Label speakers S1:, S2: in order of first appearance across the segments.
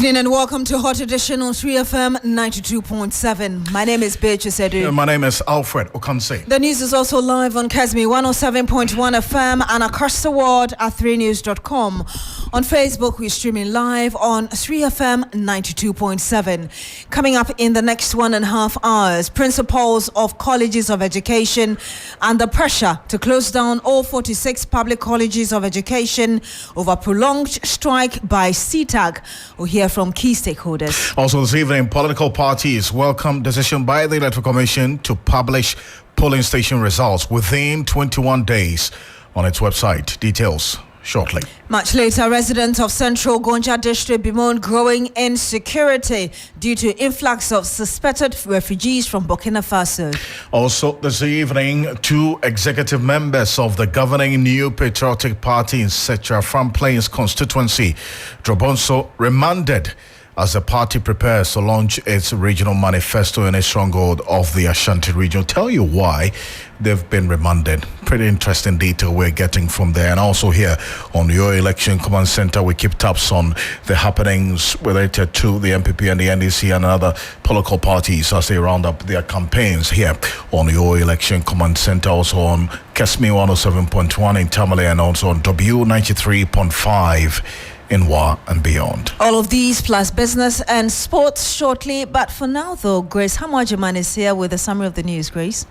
S1: evening and welcome to Hot Edition on 3FM 92.7. My name is Beatrice.
S2: My name is Alfred Ocansey.
S1: The news is also live on Kesmi 107.1 FM and across the world at 3news.com. On Facebook, we're streaming live on 3FM 92.7. Coming up in the next 1.5 hours, principals of colleges of education under pressure to close down all 46 public colleges of education over prolonged strike by CTAG. We'll hear from key stakeholders.
S2: Also this evening, political parties welcome decision by the Electoral Commission to publish polling station results within 21 days on its website. Details shortly.
S1: Much later, residents of Central Gonja District bemoan growing insecurity due to influx of suspected refugees from Burkina Faso.
S2: Also this evening, 2 executive members of the governing New Patriotic Party in Setra Farm Plains constituency, Drobonso, remanded as the party prepares to launch its regional manifesto in a stronghold of the Ashanti region. Tell you why they've been remanded. Pretty interesting detail we're getting from there. And also here on your election command center, we keep tabs on the happenings related to the MPP and the NDC and other political parties as they round up their campaigns here on your election command center. Also on Kesmi 107.1 in Tamale and also on W93.5 in Wa and beyond.
S1: All of these plus business and sports shortly. But for now, though, Grace Hamwajiman is here with a summary of the news. Grace.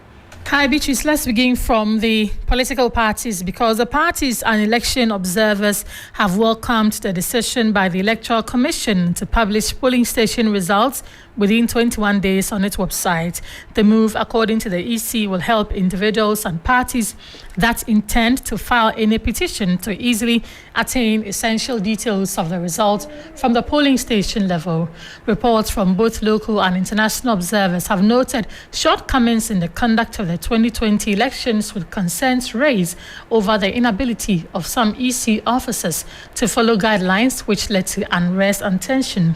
S3: Hi, Beatrice. Let's begin from the political parties because the parties and election observers have welcomed the decision by the Electoral Commission to publish polling station results within 21 days on its website. The move, according to the EC, will help individuals and parties that intend to file any petition to easily attain essential details of the result from the polling station level. Reports from both local and international observers have noted shortcomings in the conduct of the 2020 elections, with concerns raised over the inability of some EC officers to follow guidelines, which led to unrest and tension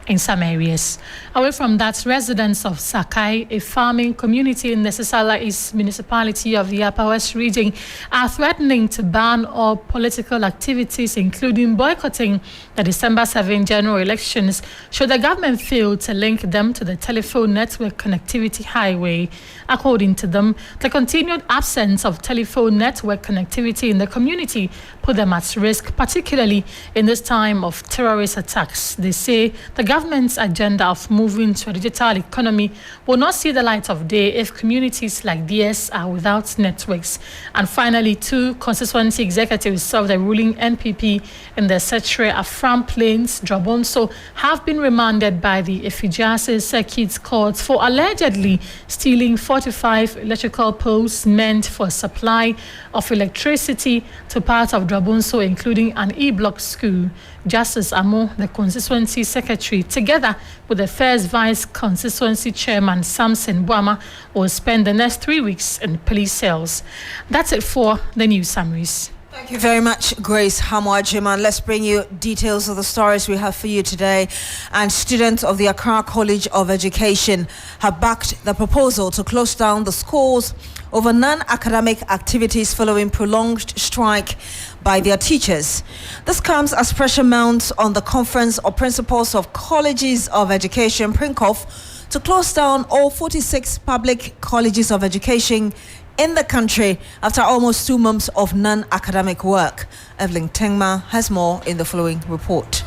S3: in some areas. Away from that, residents of Sakai, a farming community in the Sisala East municipality of the Upper West region, are threatening to ban all political activities, including boycotting the December 7 general elections, should the government fail to link them to the telephone network connectivity highway. According to them, the continued absence of telephone network connectivity in the community put them at risk, particularly in this time of terrorist attacks. They say the government's agenda of moving to a digital economy will not see the light of day if communities like theirs are without networks. And finally, 2 constituency executives of the ruling NPP in the Setre Afram Plains, Drobonso, have been remanded by the Efijase Circuit Court for allegedly stealing 45 electrical poles meant for supply of electricity to part of Drobonso, including an E-block school. Justice Amo, the constituency secretary, together with the first vice constituency chairman, Samson Buama, will spend the next 3 weeks in police cells. That's it for the news summaries.
S1: Thank you very much, Grace Hamwajiman. Let's bring you details of the stories we have for you today. And students of the Accra College of Education have backed the proposal to close down the schools over non-academic activities following prolonged strike by their teachers. This comes as pressure mounts on the Conference of Principals of Colleges of Education, PRINCOF, to close down all 46 public colleges of education in the country after almost 2 months of non-academic work. Evelyn Tengma has more in the following report.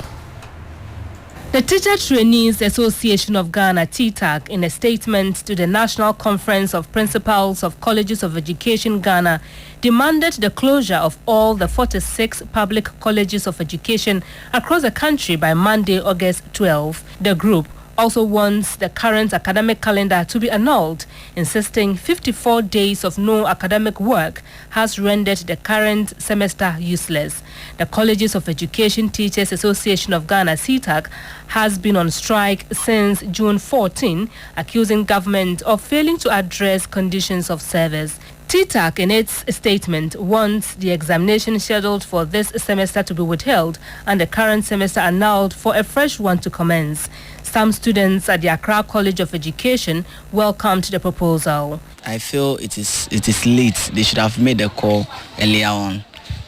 S4: The Teacher Trainees Association of Ghana, TTAG, in a statement to the National Conference of Principals of Colleges of Education Ghana, demanded the closure of all the 46 public colleges of education across the country by Monday, August 12. The group also wants the current academic calendar to be annulled, insisting 54 days of no academic work has rendered the current semester useless. The Colleges of Education Teachers Association of Ghana, CTAG, has been on strike since June 14, accusing government of failing to address conditions of service. TTAC, in its statement, wants the examination scheduled for this semester to be withheld and the current semester annulled for a fresh one to commence. Some students at the Accra College of Education welcomed the proposal.
S5: I feel it is late. They should have made a call earlier on.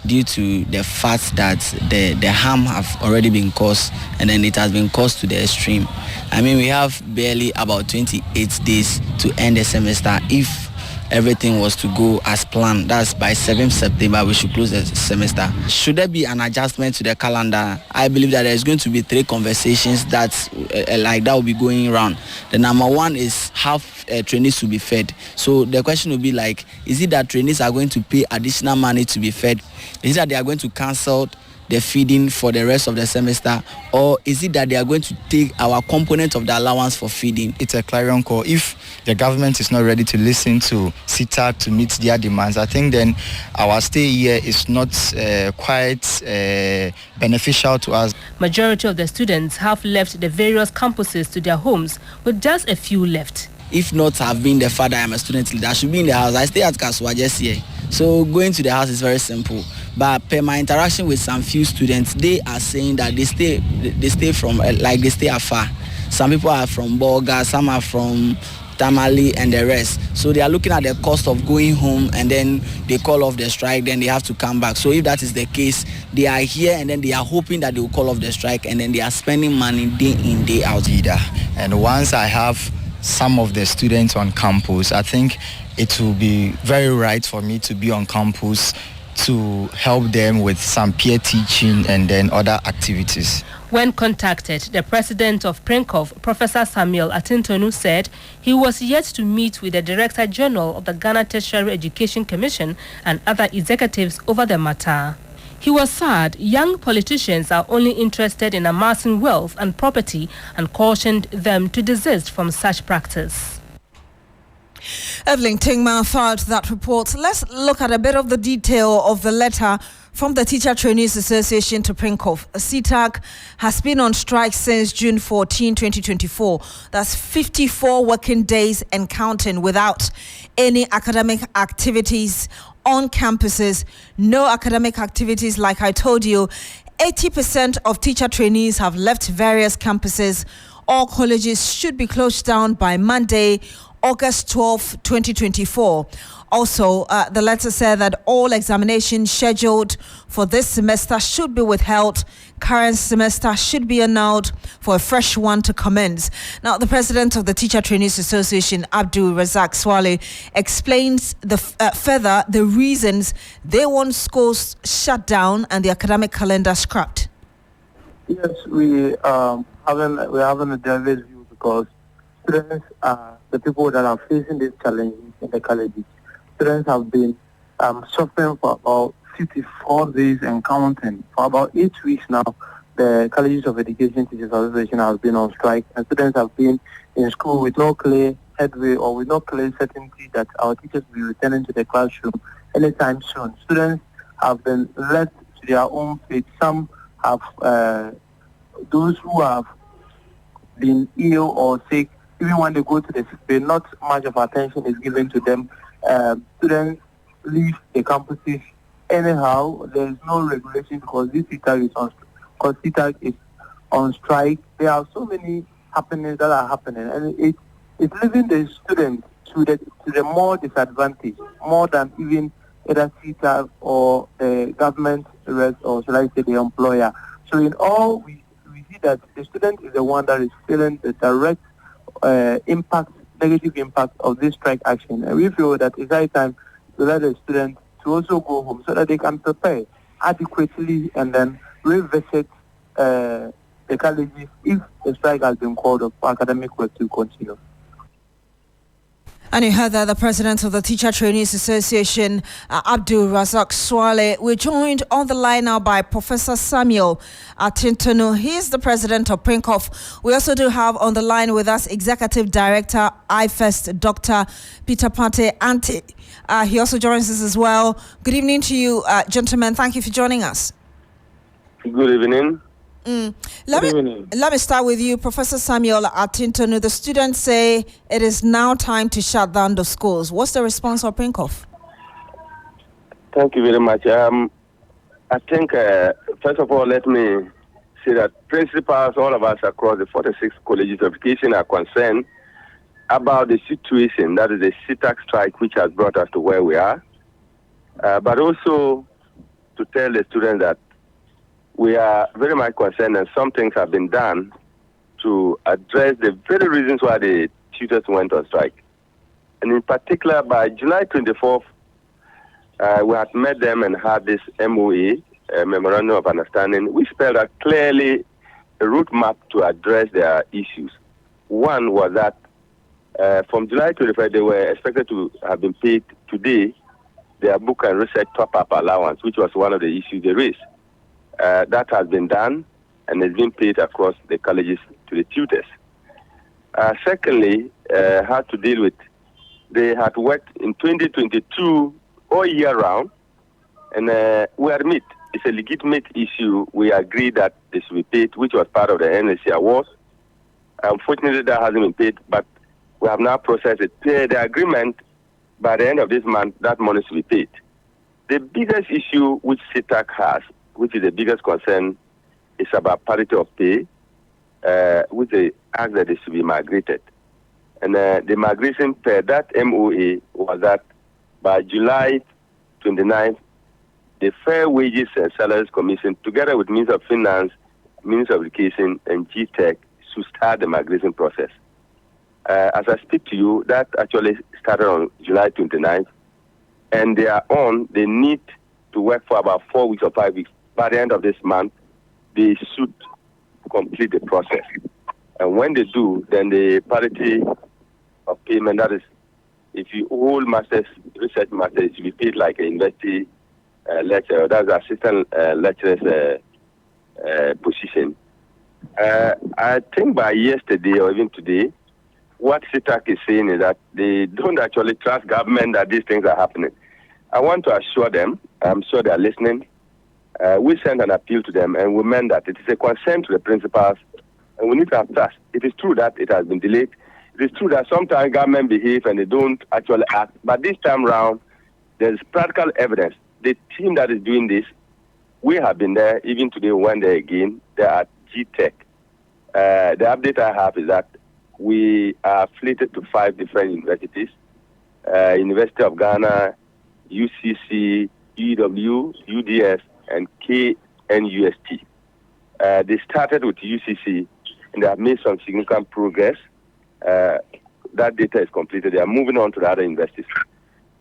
S5: due to the fact that the harm have already been caused, and then it has been caused to the extreme. I mean, we have barely about 28 days to end the semester. If everything was to go as planned, that's by 7th September we should close the semester. Should there be an adjustment to the calendar? I believe that there's going to be 3 conversations that will be going around. The number one is how trainees will be fed. So the question will be like, is it that trainees are going to pay additional money to be fed? Is it that they are going to cancel the feeding for the rest of the semester, or is it that they are going to take our component of the allowance for feeding?
S6: It's a clarion call. If the government is not ready to listen to CTAC to meet their demands, I think then our stay here is not quite beneficial to us.
S4: Majority of the students have left the various campuses to their homes, with just a few left.
S5: If not have been the father, I'm a student leader, I should be in the house. I stay at Kaswa just here. So going to the house is very simple. But per my interaction with some few students, they are saying that they stay from, they stay afar. Some people are from Bolga, some are from Tamale and the rest. So they are looking at the cost of going home, and then they call off the strike, then they have to come back. So if that is the case, they are here and then they are hoping that they will call off the strike, and then they are spending money day in, day out.
S6: And once I have some of the students on campus, I think it will be very right for me to be on campus to help them with some peer teaching and then other activities.
S4: When contacted, the president of PRINCOF, Professor Samuel Atintonu, said he was yet to meet with the Director General of the Ghana Tertiary Education Commission and other executives over the matter. He was sad young politicians are only interested in amassing wealth and property, and cautioned them to desist from such practice.
S1: Evelyn Tingman filed that report. Let's look at a bit of the detail of the letter from the Teacher Trainees Association to PRINCOF. CTAC has been on strike since June 14, 2024. That's 54 working days and counting without any academic activities on campuses. No academic activities, like I told you. 80% of teacher trainees have left various campuses. All colleges should be closed down by Monday, August 12, 2024. Also, the letter said that all examinations scheduled for this semester should be withheld. Current semester should be annulled for a fresh one to commence. Now, the president of the Teacher Trainees Association, Abdul Razak Swale, explains further the reasons they want schools shut down and the academic calendar scrapped.
S7: Yes, we're having a diverse view because students are the people that are facing these challenges in the colleges. Students have been suffering for about 54 days and counting. For about 8 weeks now, the Colleges of Education Teachers Association has been on strike, and students have been in school with no clear headway or with no clear certainty that our teachers will be returning to the classroom anytime soon. Students have been left to their own fate. Some have, those who have been ill or sick, even when they go to the sick bay, not much of attention is given to them. Students leave the campuses anyhow. There is no regulation because this CTAC is on strike. There are so many happenings that are happening, and it's leaving the students to the more disadvantaged, more than even either CTAC or the government, or shall I say the employer. So in all, we see that the student is the one that is feeling the direct negative impact of this strike action, and we feel that it's high time to let the students to also go home so that they can prepare adequately and then revisit the colleges if the strike has been called up for academic work to continue.
S1: And you heard that the president of the Teacher Trainees Association, Abdul Razak Swale. We're joined on the line now by Professor Samuel Atintonu. He is the president of PRINCOF. We also do have on the line with us Executive Director, IFEST, Dr. Peter Pate Ante. He also joins us as well. Good evening to you, gentlemen. Thank you for joining us.
S8: Good evening.
S1: Let me start with you, Professor Samuel Atintonu. The students say it is now time to shut down the schools. What's the response of PRINCOF?
S8: Thank you very much. I think, first of all, let me say that principals, all of us across the 46 colleges of education are concerned about the situation, that is the CTAC strike, which has brought us to where we are. But also, to tell the students that we are very much concerned and some things have been done to address the very reasons why the tutors went on strike. And in particular, by July 24th, we had met them and had this MOA, Memorandum of Understanding, which spelled out clearly a roadmap to address their issues. One was that from July 25th, they were expected to have been paid today their book and research top-up allowance, which was one of the issues they raised. That has been done and has been paid across the colleges to the tutors. Secondly, had to deal with, they had worked in 2022 all year round, and we admit it's a legitimate issue. We agree that they should be paid, which was part of the NSC awards. Unfortunately, that hasn't been paid, but we have now processed it. The agreement, by the end of this month, that money should be paid. The biggest issue which CITAC has, which is the biggest concern, is about parity of pay, which they ask that they should be migrated. And the migration per that MOA was that by July 29th, the Fair Wages and Salaries Commission, together with Minister of Finance, Minister of Education, and GTech, should start the migration process. As I speak to you, that actually started on July 29th, and they are on, they need to work for about 4 weeks or 5 weeks. By the end of this month, they should complete the process. And when they do, then the parity of payment, that is, if you hold master's, research master's, you be paid like a university lecturer, that's assistant lecturer's position. I think by yesterday or even today, what CITAC is saying is that they don't actually trust government that these things are happening. I want to assure them, I'm sure they are listening, we sent an appeal to them and we meant that it is a concern to the principals and we need to have trust. It is true that it has been delayed. It is true that sometimes government behave and they don't actually act. But this time round, there's practical evidence. The team that is doing this, we have been there. Even today we went there again. They are at GTech. The update I have is that we are affiliated to 5 different universities. University of Ghana, UCC, UW, UDS, and KNUST. They started with UCC and they have made some significant progress. That data is completed. They are moving on to the other universities.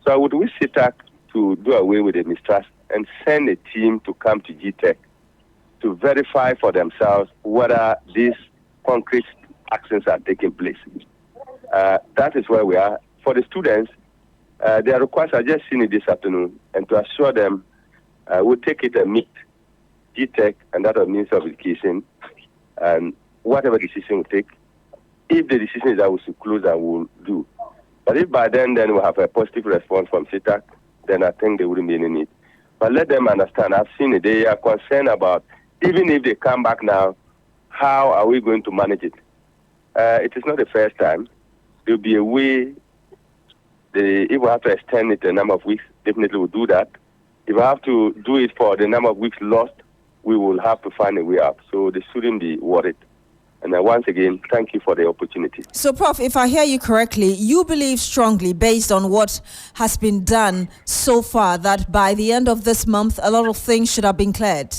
S8: So I would wish CITAC to do away with the mistrust and send a team to come to GTech to verify for themselves whether these concrete actions are taking place. That is where we are. For the students, their requests are just seen it this afternoon, and to assure them, we'll take it and meet GTech and that of Minister of Education, and whatever decision we take, if the decision is that we should close, I will do. But if by then we'll have a positive response from CITAC, then I think there wouldn't be any need. But let them understand, I've seen it, they are concerned about, even if they come back now, how are we going to manage it? It is not the first time. There will be a way, if we have to extend it a number of weeks, definitely we'll do that. If I have to do it for the number of weeks lost, we will have to find a way out. So they shouldn't be worried. And once again, thank you for the opportunity.
S1: So, Prof, if I hear you correctly, you believe strongly, based on what has been done so far, that by the end of this month, a lot of things should have been cleared?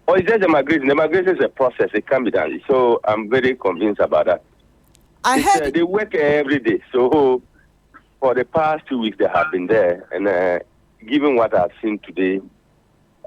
S8: Oh, it's just the migration. The migration is a process. It can be done. So I'm very convinced about that.
S1: I heard
S8: they work every day. So for the past 2 weeks, they have been there. And given what I've seen today,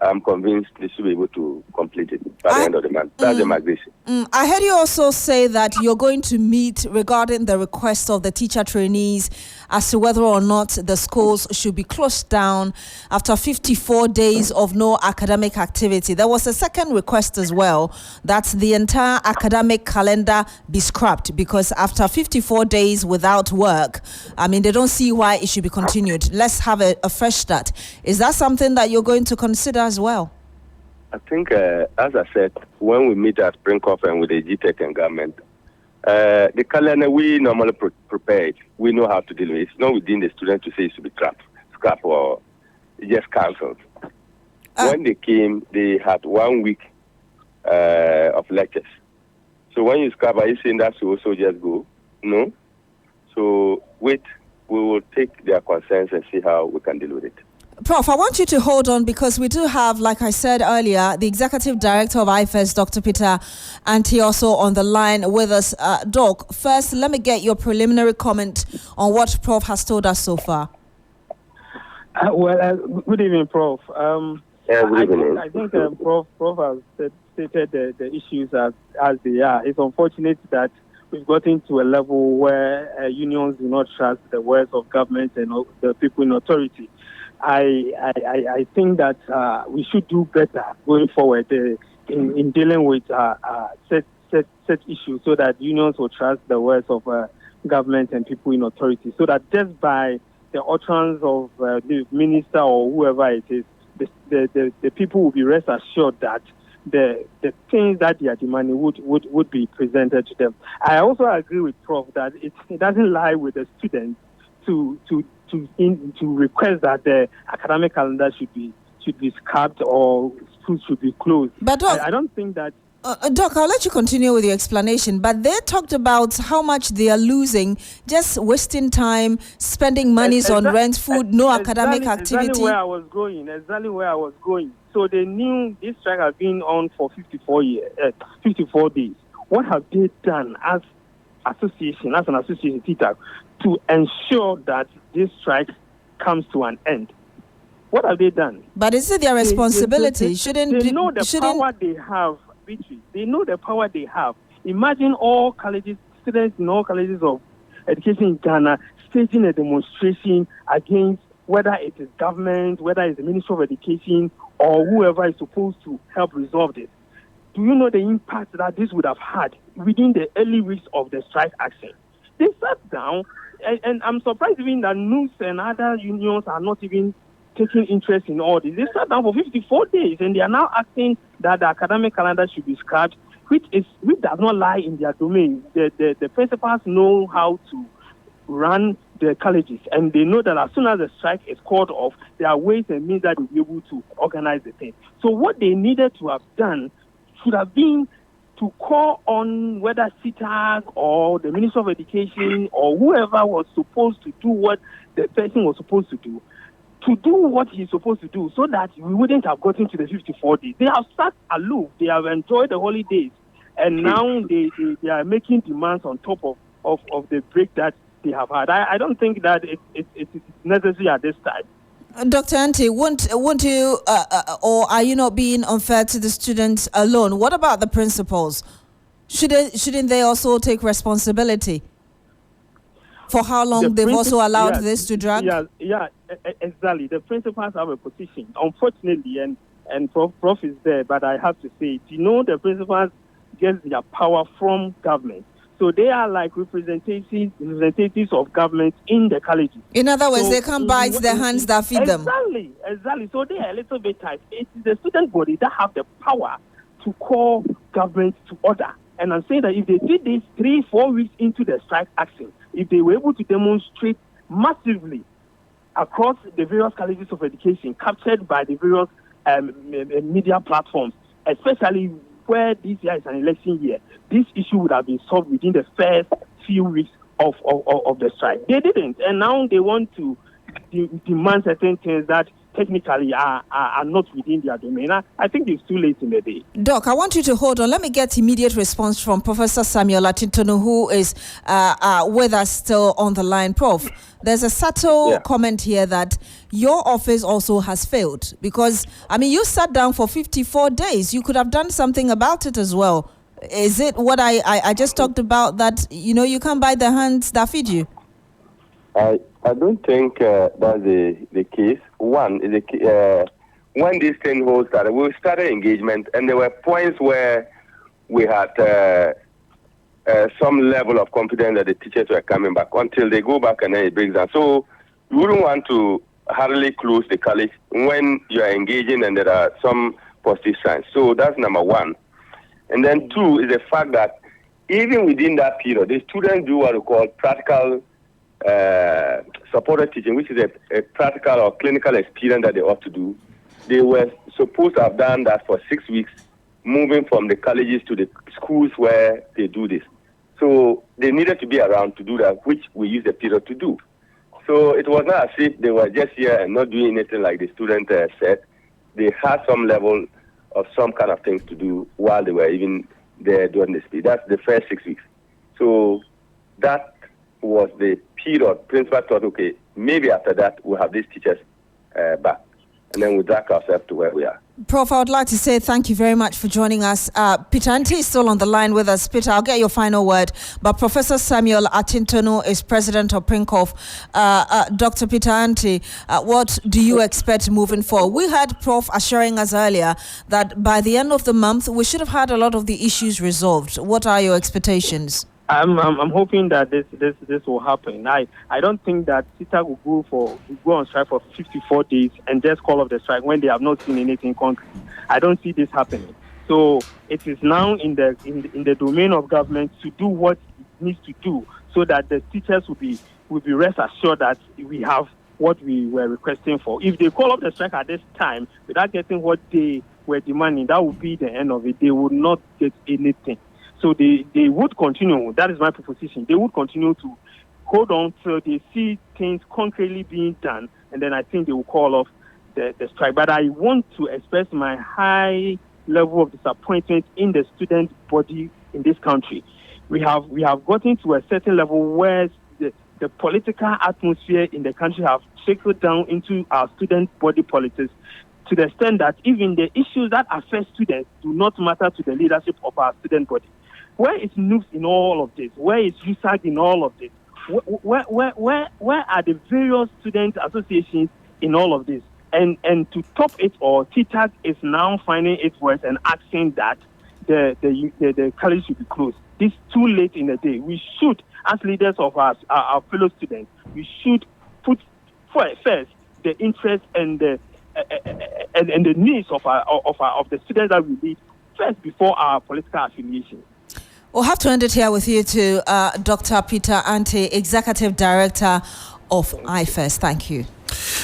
S8: I'm convinced they should be able to complete it by the end of the month. That's the migration.
S1: I heard you also say that you're going to meet regarding the request of the teacher trainees as to whether or not the schools should be closed down after 54 days of no academic activity. There was a second request as well, that the entire academic calendar be scrapped, because after 54 days without work, I mean, they don't see why it should be continued. Let's have a fresh start. Is that something that you're going to consider as well?
S8: I think, as I said, when we meet at Spring Conference with the GTech and government, the calendar we normally prepare it. We know how to deal with it. It's not within the students to say it should be scrapped or just cancelled. When they came, they had 1 week of lectures. So when you scrap, are you saying that should also just go? No. So wait, we will take their concerns and see how we can deal with it.
S1: Prof, I want you to hold on because we do have, like I said earlier, the Executive Director of IFES, Dr. Peter Anti, also on the line with us. Doc, first, let me get your preliminary comment on what Prof has told us so far.
S9: Good evening, Prof.
S8: Good evening.
S9: I think Prof has stated the issues as they are. It's unfortunate that we've gotten to a level where unions do not trust the words of government and the people in authority. I think that we should do better going forward in dealing with set issues so that unions will trust the words of government and people in authority, so that just by the utterance of the minister or whoever it is, the people will be rest assured that the things that they are demanding would be presented to them. I also agree with Prof that it doesn't lie with the students to request that the academic calendar should be scrapped or schools should be closed.
S1: But Doc,
S9: I don't think that.
S1: Doc, I'll let you continue with your explanation, but they talked about how much they are losing, just wasting time, spending monies on rent, food, no academic activity.
S9: Exactly where I was going. So they knew this strike has been on for 54 days. What have they done as an association, TTAC, to ensure that this strike comes to an end? What have they done?
S1: But is it their responsibility?
S9: They know the power they have. They know the power they have. Imagine all students in all colleges of education in Ghana staging a demonstration against whether it is government, whether it's the Ministry of Education, or whoever is supposed to help resolve this. Do you know the impact that this would have had within the early weeks of the strike action? They sat down, and I'm surprised even that NUS and other unions are not even taking interest in all this. They sat down for 54 days, and they are now asking that the academic calendar should be scrapped, which does not lie in their domain. The principals know how to run the colleges, and they know that as soon as the strike is called off, there are ways and means that they'll be able to organize the thing. So what they needed to have done should have been to call on whether CTAG or the Ministry of Education or whoever was supposed to do what the person was supposed to do what he's supposed to do, so that we wouldn't have gotten to the 54 days. They have sat aloof. They have enjoyed the holidays, and now they are making demands on top of the break that they have had. I don't think that it's necessary at this time.
S1: Dr. Anti, won't you, or are you not being unfair to the students alone? What about the principals? Shouldn't they also take responsibility for how long they've also allowed this to drag?
S9: Yeah, exactly. The principals have a position. Unfortunately, and Prof is there, but I have to say, the principals get their power from government. So they are like representatives of government in the colleges.
S1: In other words, they can't bite the hands that feed them.
S9: Exactly. So they are a little bit tight. It is the student body that have the power to call government to order. And I'm saying that if they did this 3-4 weeks into the strike action, if they were able to demonstrate massively across the various colleges of education, captured by the various media platforms, especially where this year is an election year, this issue would have been solved within the first few weeks of the strike. They didn't, and now they want to demand certain things that technically are not within their domain. I think it's too late in the day.
S1: Doc, I want you to hold on. Let me get immediate response from Professor Samuel Atintonu, who is with us still on the line. Prof, there's a subtle comment here that your office also has failed because, you sat down for 54 days. You could have done something about it as well. Is it what I just talked about, that, you can't bite the hands that feed you?
S8: I don't think that's the case. One, when this thing was started, we started engagement, and there were points where we had some level of confidence that the teachers were coming back until they go back and then it breaks down. So we wouldn't want to hardly close the college when you are engaging and there are some positive signs. So that's number one. And then two is the fact that even within that period, the students do what we call practical supported teaching, which is a practical or clinical experience that they ought to do. They were supposed to have done that for 6 weeks, moving from the colleges to the schools where they do this. So they needed to be around to do that, which we use the period to do. So it was not as if they were just here and not doing anything like the student said. They had some level of some kind of things to do while they were even there during the speech. That's the first 6 weeks. So that was the period. Principal thought, okay, maybe after that we'll have these teachers back. And then we drag ourselves to where we are.
S1: Prof, I would like to say thank you very much for joining us. Peter Ante is still on the line with us. Peter, I'll get your final word. But Professor Samuel Atintonu is president of PRINCOF. Dr. Peter Ante, what do you expect moving forward? We heard Prof assuring us earlier that by the end of the month, we should have had a lot of the issues resolved. What are your expectations?
S9: I'm hoping that this will happen. I don't think that CITAC will go on strike for 54 days and just call off the strike when they have not seen anything concrete. I don't see this happening. So it is now in the domain of government to do what it needs to do so that the teachers will be rest assured that we have what we were requesting for. If they call off the strike at this time without getting what they were demanding, that would be the end of it. They would not get anything. So they would continue, that is my proposition, they would continue to hold on till they see things concretely being done, and then I think they will call off the strike. But I want to express my high level of disappointment in the student body in this country. We have gotten to a certain level where the political atmosphere in the country have trickled down into our student body politics, to the extent that even the issues that affect students do not matter to the leadership of our student body. Where is NUPS in all of this? Where is USAG in all of this? Where are the various student associations in all of this? And to top it all, TTAC is now finding its words and asking that the college should be closed. This is too late in the day. We should, as leaders of our fellow students, we should put first the interest and the needs of the students that we lead first before our political affiliation.
S1: We'll have to end it here with you to Dr. Peter Ante, Executive Director of IFES. Thank you.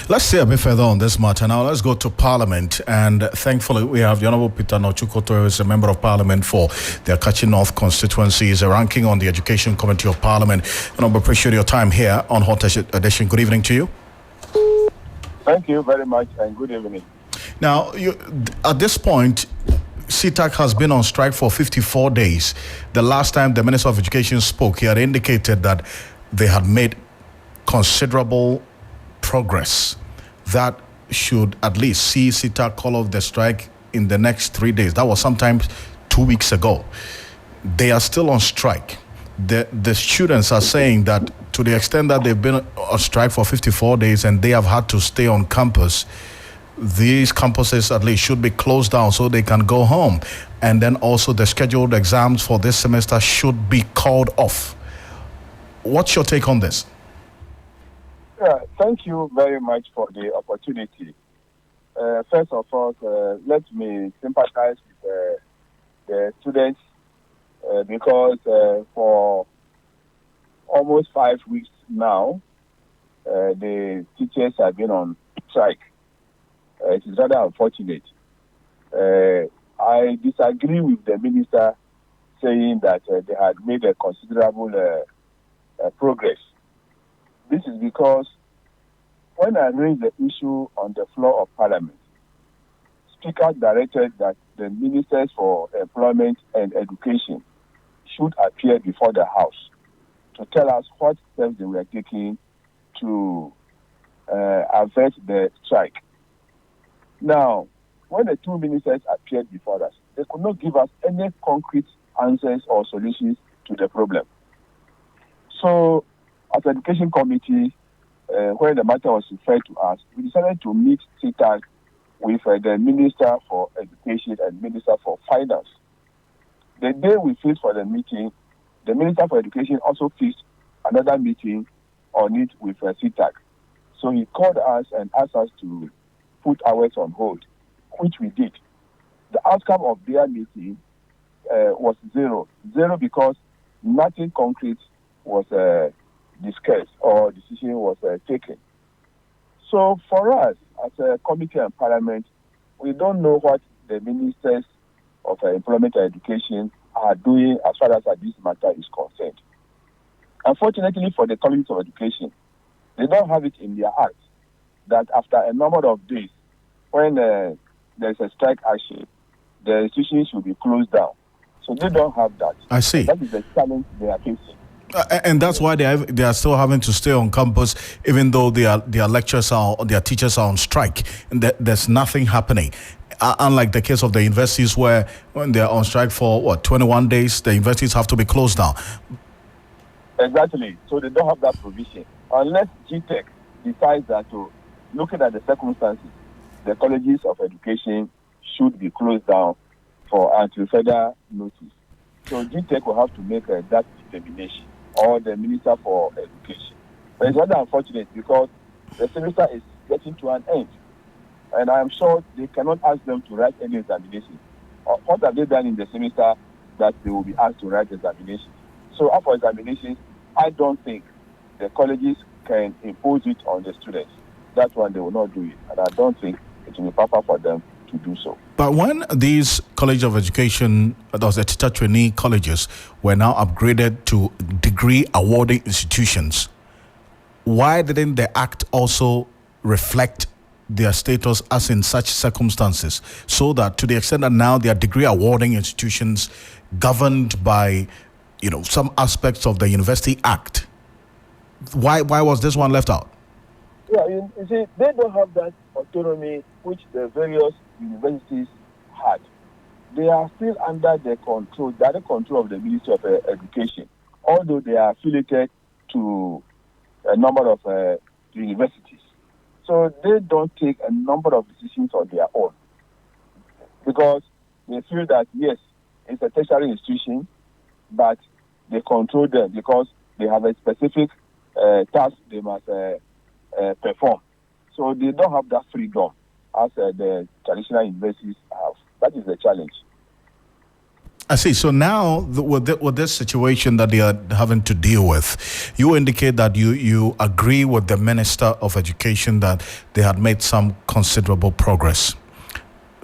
S2: Let's stay a bit further on this matter. Now let's go to Parliament, and thankfully we have the Honourable Peter Nochukoto, who is a Member of Parliament for the Akachi North constituency. He's a ranking on the Education Committee of Parliament. And I appreciate your time here on Hot Edition. Good evening to you.
S10: Thank you very much, and good evening.
S2: Now, at this point, CITAC has been on strike for 54 days. The last time the Minister of Education spoke, he had indicated that they had made considerable progress that should at least see CITAC call off the strike in the next 3 days. That was sometimes 2 weeks ago. They are still on strike. The students are saying that to the extent that they've been on strike for 54 days and they have had to stay on campus, these campuses at least should be closed down so they can go home. And then also the scheduled exams for this semester should be called off. What's your take on this?
S10: Yeah, thank you very much for the opportunity. First of all, let me sympathize with the students because for almost 5 weeks now, the teachers have been on strike. It is rather unfortunate. I disagree with the minister saying that they had made a considerable progress. This is because when I raised the issue on the floor of Parliament, Speaker directed that the ministers for employment and education should appear before the House to tell us what steps they were taking to avert the strike. Now, when the two ministers appeared before us, they could not give us any concrete answers or solutions to the problem. So, as the Education Committee, when the matter was referred to us, we decided to meet CITAC with the Minister for Education and Minister for Finance. The day we fixed for the meeting, the Minister for Education also fixed another meeting on it with CITAC. So he called us and asked us to put ours on hold, which we did. The outcome of their meeting was zero. Zero because nothing concrete was discussed or decision was taken. So for us, as a committee and Parliament, we don't know what the ministers of employment and education are doing as far as this matter is concerned. Unfortunately for the colleges of education, They don't have it in their hearts that after a number of days, when there's a strike action, the institution should be closed down. So they don't have that.
S2: I see.
S10: That is the challenge they are facing.
S2: And that's why they are still having to stay on campus, even though their teachers are on strike, and there's nothing happening. Unlike the case of the universities, where when they're on strike for 21 days, the universities have to be closed down.
S10: Exactly. So they don't have that provision unless GTEC decides that, looking at the circumstances, the colleges of education should be closed down until further notice. So GTEC will have to make that determination, or the Minister for Education. But it's rather unfortunate because the semester is getting to an end. And I am sure they cannot ask them to write any examination. What have they done in the semester that they will be asked to write examinations? So after examinations, I don't think the colleges can impose it on the students. That one, they will not do it. And I don't think it will be proper for them to do so.
S2: But when these College of Education, those teacher trainee colleges, were now upgraded to degree awarding institutions, why didn't the Act also reflect their status as in such circumstances, so that to the extent that now they are degree awarding institutions governed by, some aspects of the University Act? Why was this one left out?
S10: Yeah, you see, they don't have that autonomy which the various universities had. They are still under the direct control of the Ministry of Education, although they are affiliated to a number of universities. So they don't take a number of decisions on their own because they feel that, yes, it's a tertiary institution, but they control them because they have a specific task they must perform. So they don't have that freedom as the traditional universities have. That is the challenge.
S2: I see. So now, with this situation that they are having to deal with, you indicate that you agree with the Minister of Education that they had made some considerable progress.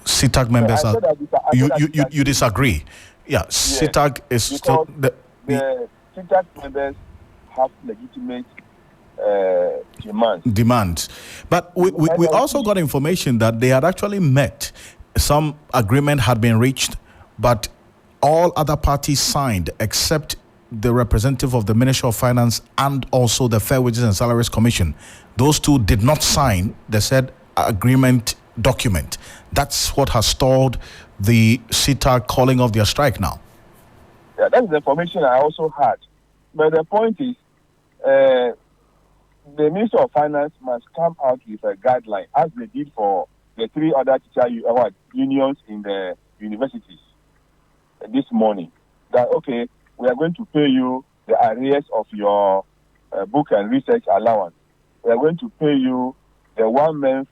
S2: CITAC members you disagree. Yeah, yes, CITAC is still
S10: the CITAC members have legitimate
S2: demands. But we also got information that they had actually met. Some agreement had been reached, but all other parties signed except the representative of the Ministry of Finance and also the Fair Wages and Salaries Commission. Those two did not sign the said agreement document. That's what has stalled the CITAC calling off their strike now.
S10: Yeah, that's the information I also had. But the point is, the Ministry of Finance must come out with a guideline, as they did for the three other teacher unions in the universities this morning. That, okay, we are going to pay you the arrears of your book and research allowance. We are going to pay you the 1 month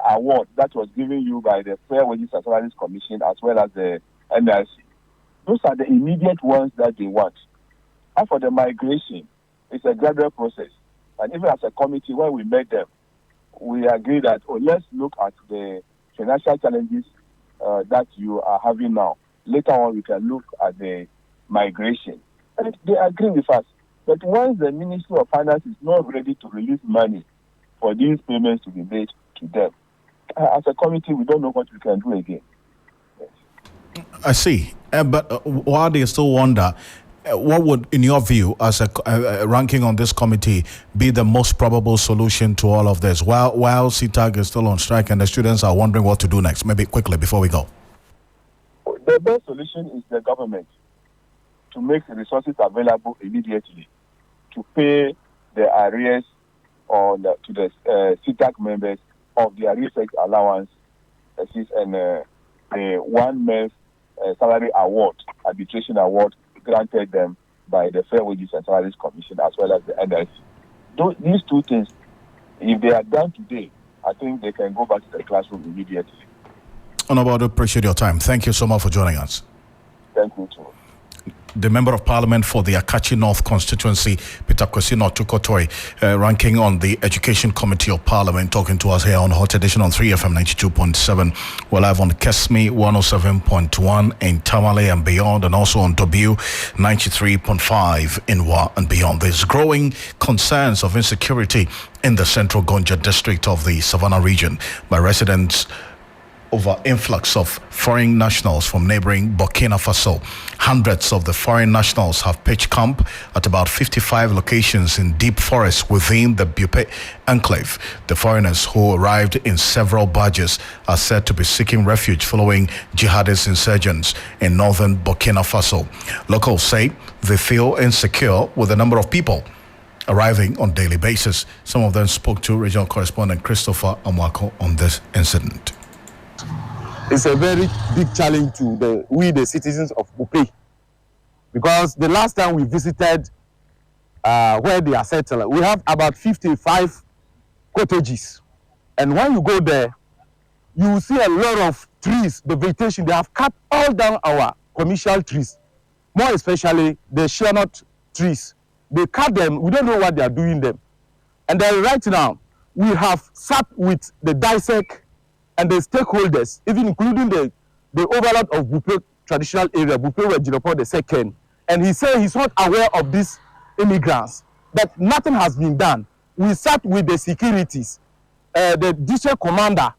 S10: award that was given you by the Fair Wages and Salaries Commission as well as the NLC. Those are the immediate ones that they want. And for the migration, it's a gradual process. And even as a committee, when we met them, we agreed that, let's look at the financial challenges that you are having now. Later on, we can look at the migration. And they agree with us. But once the Ministry of Finance is not ready to release money for these payments to be made to them, as a committee, we don't know what we can do again. Yes.
S2: I see. But while they still wonder, what would, in your view, as a ranking on this committee, be the most probable solution to all of this? While CITAC is still on strike and the students are wondering what to do next, maybe quickly before we go.
S10: The best solution is the government to make the resources available immediately to pay the arrears to the CITAC members of their research allowance and the 1 month salary award, arbitration award granted them by the Fair Wages and Salaries Commission as well as the NLC. These two things, if they are done today, I think they can go back to the classroom immediately.
S2: Honorable, I appreciate your time. Thank you so much for joining us.
S10: Thank you too.
S2: the Member of Parliament for the Akachi North constituency, Peter Kwesino Tukotoi, ranking on the Education Committee of Parliament, talking to us here on Hot Edition on 3FM 92.7. We're live on Kesmi 107.1 in Tamale and beyond, and also on W 93.5 in Wa and beyond. There's growing concerns of insecurity in the central Gonja district of the Savannah region by residents over influx of foreign nationals from neighboring Burkina Faso. Hundreds of the foreign nationals have pitched camp at about 55 locations in deep forests within the Bupe enclave. The foreigners who arrived in several barges are said to be seeking refuge following jihadist insurgents in northern Burkina Faso. Locals say they feel insecure with the number of people arriving on daily basis. Some of them spoke to regional correspondent Christopher Amwako on this incident.
S11: It's a very big challenge to the citizens of Bupe, because the last time we visited where they are settled, we have about 55 cottages, and when you go there, you see a lot of trees, the vegetation. They have cut all down our commercial trees, more especially the sheernut trees. They cut them. We don't know what they are doing them, and then right now we have sat with the DISEC and the stakeholders, even including the overlord of Bupe traditional area, Bupe Wejiropo II, and he said he's not aware of these immigrants, that nothing has been done. We sat with the securities, the district commander.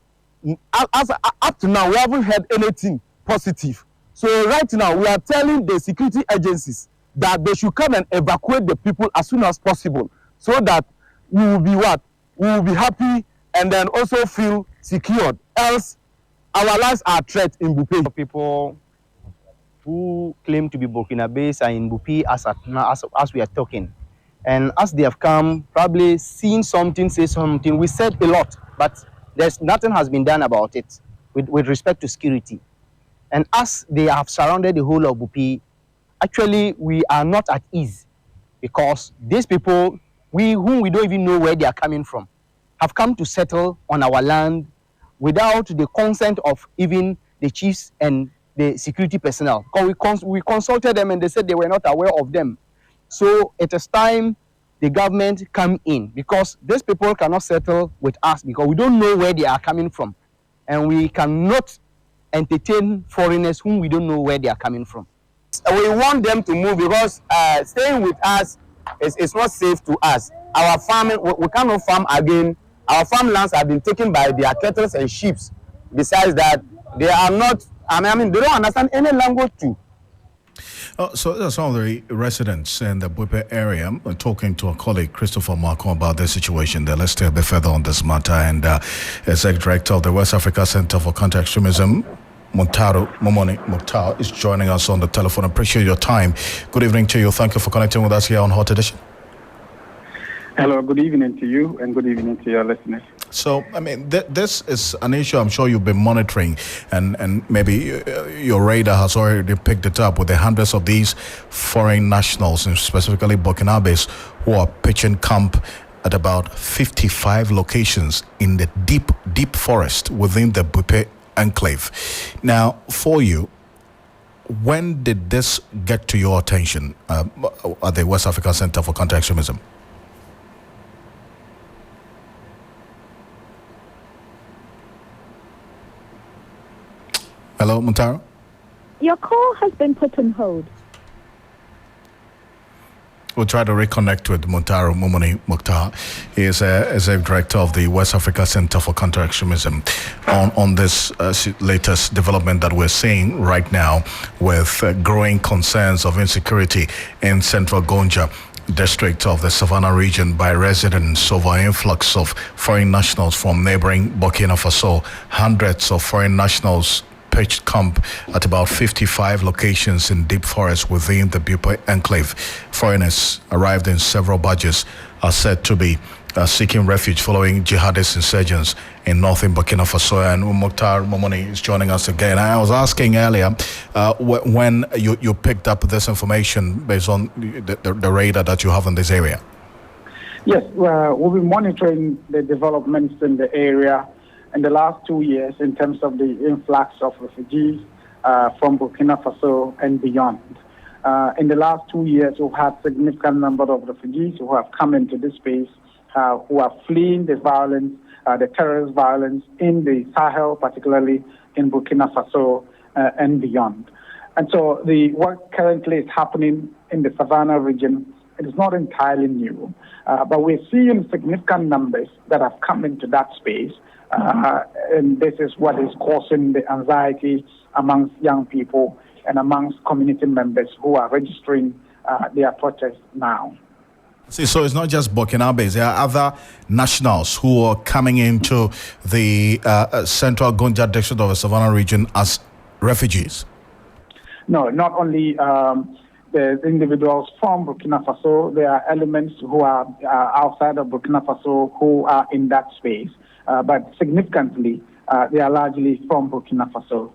S11: Up to now, we haven't heard anything positive. So right now, we are telling the security agencies that they should come and evacuate the people as soon as possible, so that we will be what? We will be happy and then also feel secured. Else, our lives are at threat in Bupe.
S12: People who claim to be Burkina-based are in Bupe as we are talking. And as they have come, probably seen something, say something, we said a lot, but nothing has been done about it with respect to security. And as they have surrounded the whole of Bupe, actually we are not at ease, because these people, whom we don't even know where they are coming from, have come to settle on our land without the consent of even the chiefs and the security personnel. We consulted them and they said they were not aware of them. So it is time the government come in, because these people cannot settle with us because we don't know where they are coming from. And we cannot entertain foreigners whom we don't know where they are coming from.
S11: We want them to move, because staying with us is not safe to us. Our farming, we cannot farm again. Our farmlands have been taken by their cattle and sheep. Besides that, they are not, they don't understand any language too.
S2: So some of the residents in the Bupe area are talking to a colleague, Christopher Marco, about their situation there. Let's stay a bit further on this matter. And Executive Director of the West Africa Center for Counter-Extremism, Momoni Mukhtar, is joining us on the telephone. Appreciate your time. Good evening to you. Thank you for connecting with us here on Hot Edition.
S13: Hello, good evening to you and good evening to your listeners.
S2: So, this is an issue I'm sure you've been monitoring, and maybe your radar has already picked it up with the hundreds of these foreign nationals, and specifically Burkinabes, who are pitching camp at about 55 locations in the deep forest within the Bupe enclave. Now, for you, when did this get to your attention at the West Africa Center for Counter-Extremism? Hello, Muntaro?
S14: Your call has been put on hold.
S2: We'll try to reconnect with Muntaro Momoni Mukhtar. He is Executive Director of the West Africa Center for Counter-Extremism on this latest development that we're seeing right now with growing concerns of insecurity in central Gonja district of the Savannah region by residents over influx of foreign nationals from neighboring Burkina Faso. Hundreds of foreign nationals pitched camp at about 55 locations in deep forest within the Bupe enclave. Foreigners arrived in several barges are said to be seeking refuge following jihadist insurgents in northern Burkina Faso. And Mukhtar Momoni is joining us again. I was asking earlier when you picked up this information based on the radar that you have in this area.
S13: Yes, we'll be monitoring the developments in the area in the last 2 years in terms of the influx of refugees from Burkina Faso and beyond. In the last 2 years, we've had significant number of refugees who have come into this space, who are fleeing the violence, the terrorist violence in the Sahel, particularly in Burkina Faso and beyond. And so what currently is happening in the Savannah region, it is not entirely new, but we're seeing significant numbers that have come into that space, and this is what is causing the anxiety amongst young people and amongst community members who are registering their protests now.
S2: See, so it's not just Burkinabes. There are other nationals who are coming into the central Gonja district of the Savannah region as refugees.
S13: No, not only the individuals from Burkina Faso. There are elements who are outside of Burkina Faso who are in that space. But significantly, they are largely from Burkina Faso.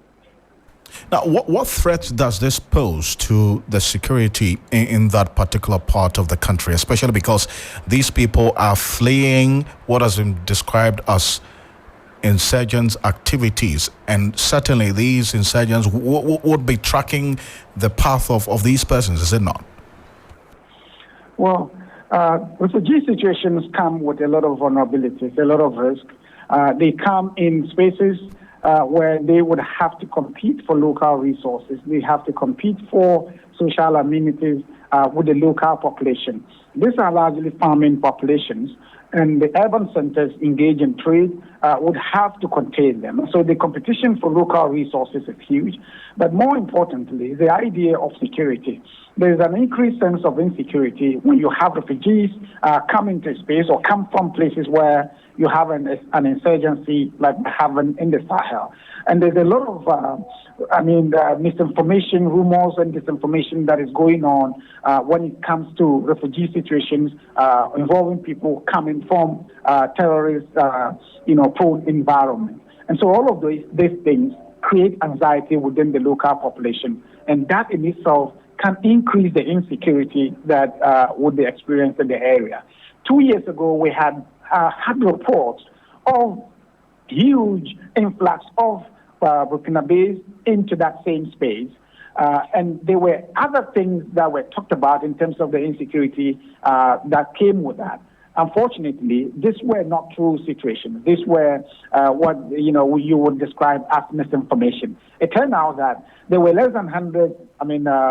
S2: Now, what threat does this pose to the security in that particular part of the country, especially because these people are fleeing what has been described as insurgents' activities, and certainly these insurgents would be tracking the path of these persons, is it not?
S13: Well, refugee situations come with a lot of vulnerabilities, a lot of risk. They come in spaces where they would have to compete for local resources. They have to compete for social amenities with the local population. These are largely farming populations, and the urban centers engaged in trade would have to contain them. So the competition for local resources is huge. But more importantly, the idea of security. There is an increased sense of insecurity when you have refugees come into space or come from places where you have an insurgency like we have in the Sahel. And there's a lot of, misinformation, rumors and disinformation that is going on when it comes to refugee situations involving people coming from terrorist, prone environment. And so all of these things create anxiety within the local population. And that in itself can increase the insecurity that would be experienced in the area. 2 years ago, we had reports of huge influx of Burkinabes into that same space. And there were other things that were talked about in terms of the insecurity that came with that. Unfortunately, these were not true situations. These were what you would describe as misinformation. It turned out that there were less than 100,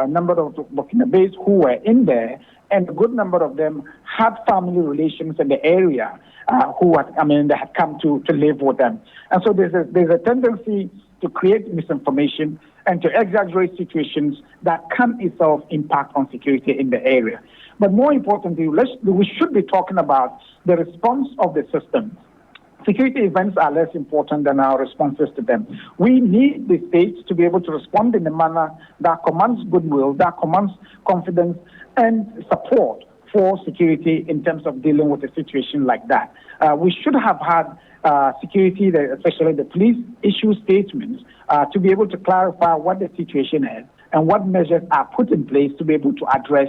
S13: number of Burkinabes who were in there, and a good number of them had family relations in the area they had come to live with them. And so there's a tendency to create misinformation and to exaggerate situations that can itself impact on security in the area. But more importantly, we should be talking about the response of the system. Security events are less important than our responses to them. We need the states to be able to respond in a manner that commands goodwill, that commands confidence and support for security in terms of dealing with a situation like that. We should have had security, especially the police, issue statements to be able to clarify what the situation is and what measures are put in place to be able to address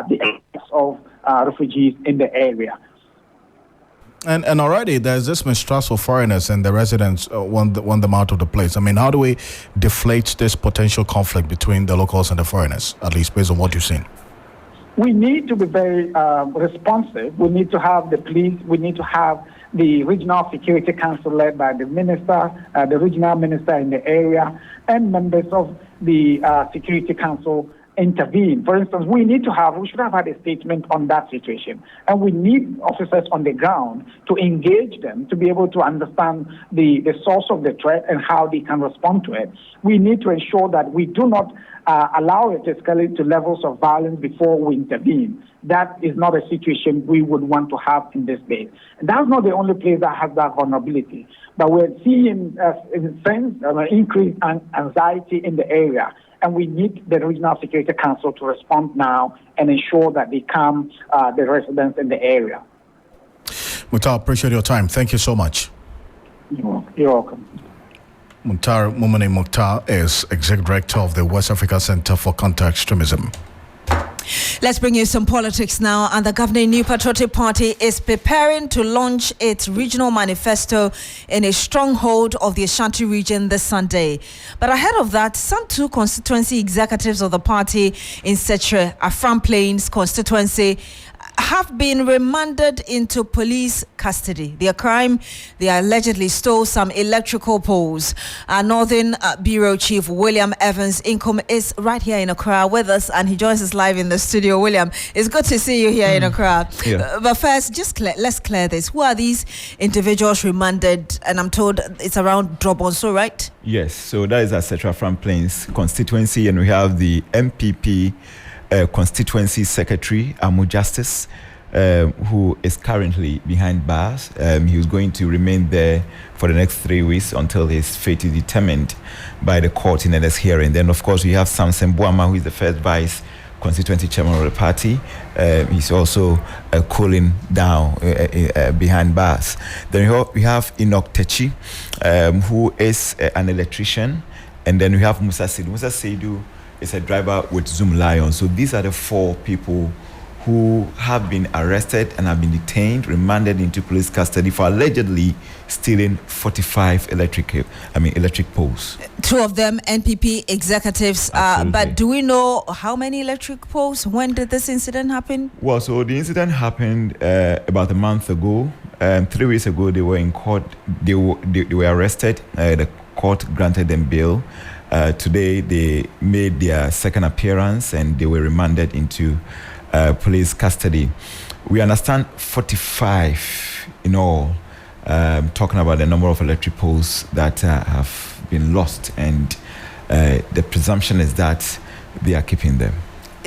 S13: the effects of refugees in the area.
S2: And already there's this mistrust for foreigners, and the residents want them out of the place. How do we deflate this potential conflict between the locals and the foreigners, at least based on what you've seen?
S13: We need to be very responsive. We need to have the police. We need to have the Regional Security Council led by the minister, the regional minister in the area, and members of the Security Council intervene. For instance, we should have had a statement on that situation. And we need officers on the ground to engage them to be able to understand the source of the threat and how they can respond to it. We need to ensure that we do not allow it to escalate to levels of violence before we intervene. That is not a situation we would want to have in this day. And that's not the only place that has that vulnerability. But we're seeing, in a sense, increased anxiety in the area. And we need the Regional Security Council to respond now and ensure that they calm the residents in the area.
S2: Mukhtar, appreciate your time. Thank you so much.
S13: You're welcome.
S2: Mukhtar is Executive Director of the West Africa Center for Counter-Extremism.
S1: Let's bring you some politics now. And the governing New Patriotic Party is preparing to launch its regional manifesto in a stronghold of the Ashanti region this Sunday. But ahead of that, some two constituency executives of the party in Setre, Afram Plains constituency, have been remanded into police custody. Their crime, they allegedly stole some electrical poles. Northern Bureau Chief William Evans Income is right here in Accra with us, and he joins us live in the studio. William, it's good to see you here in Accra.
S15: Yeah.
S1: But first, let's clear this. Who are these individuals remanded? And I'm told it's around Drobonso, right?
S15: Yes, so that is Etc. From Plains constituency, and we have the MPP constituency secretary, Amu Justice, who is currently behind bars. He was going to remain there for the next 3 weeks until his fate is determined by the court in the next hearing. Then, of course, we have Samson Boama, who is the first vice constituency chairman of the party. He's also cooling down behind bars. Then we have Enoch Techi, who is an electrician. And then we have Musa Seidu. Musa Seidu is a driver with Zoom Lion. So these are the four people who have been arrested and have been detained, remanded into police custody for allegedly stealing 45 electric poles.
S1: Two of them NPP executives. But do we know how many electric poles? When did this incident happen?
S15: Well, so the incident happened about a month ago. 3 weeks ago, they were in court. They were arrested. The court granted them bail. Today, they made their second appearance and they were remanded into police custody. We understand 45 in all, talking about the number of electric poles that have been lost, and the presumption is that they are keeping them.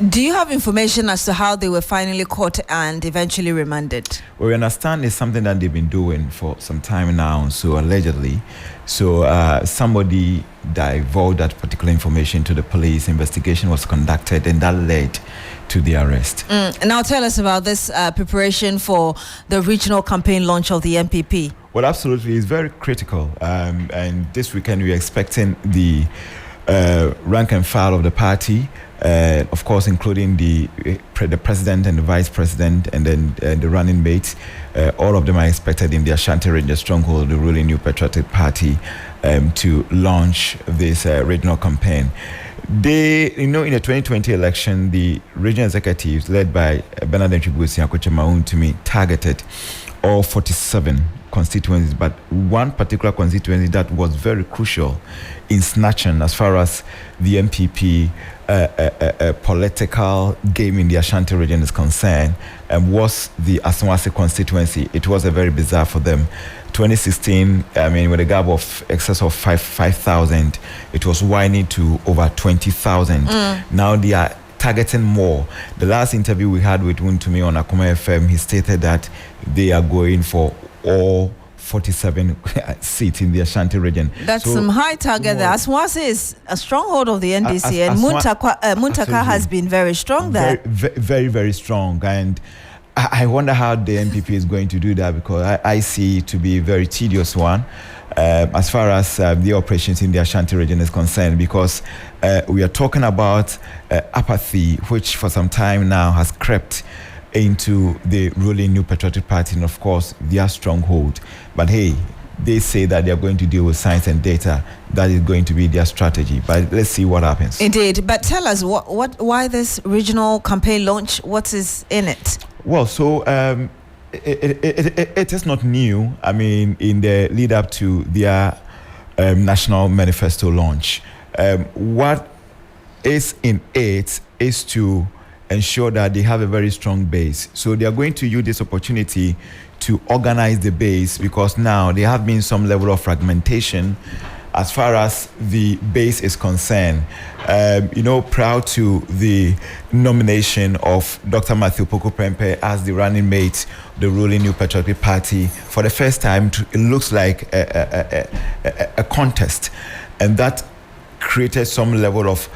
S1: Do you have information as to how they were finally caught and eventually remanded?
S15: Well, we understand it's something that they've been doing for some time now, so allegedly. So somebody divulged that particular information to the police. Investigation was conducted, and that led to the arrest.
S1: Now tell us about this preparation for the regional campaign launch of the MPP.
S15: Well, absolutely. It's very critical. And this weekend we're expecting the rank and file of the party, of course, including the president and the vice president, and then the running mates. All of them are expected in the Ashanti region stronghold, the ruling New Patriotic Party, to launch this regional campaign. They, in the 2020 election, the regional executives led by Bernard Chibusi to me targeted all 47 constituencies, but one particular constituency that was very crucial in snatching as far as the MPP political game in the Ashanti region is concerned, was the Asawase constituency. It was a very bizarre for them. 2016, with a gap of excess of 5,000, it was widening to over 20,000. Now they are targeting more. The last interview we had with Wuntumi on Akuma FM, he stated that they are going for all 47 seats in the Ashanti region.
S1: That's some high target there. Asawase is a stronghold of the NDC, and Muntaka has been very strong there.
S15: Very, very strong. And I wonder how the NPP is going to do that, because I see it to be a very tedious one as far as the operations in the Ashanti region is concerned, because we are talking about apathy, which for some time now has crept into the ruling New Patriotic Party, and of course their stronghold. But hey, they say that they are going to deal with science and data. That is going to be their strategy. But let's see what happens.
S1: Indeed. But tell us why this regional campaign launch? What is in it?
S15: Well, so it is not new. In the lead up to their national manifesto launch, what is in it is to ensure that they have a very strong base. So they are going to use this opportunity to organize the base, because now there have been some level of fragmentation as far as the base is concerned. Prior to the nomination of Dr. Matthew Poku-Prempeh as the running mate, the ruling New Patriotic Party, for the first time, it looks like a contest. And that created some level of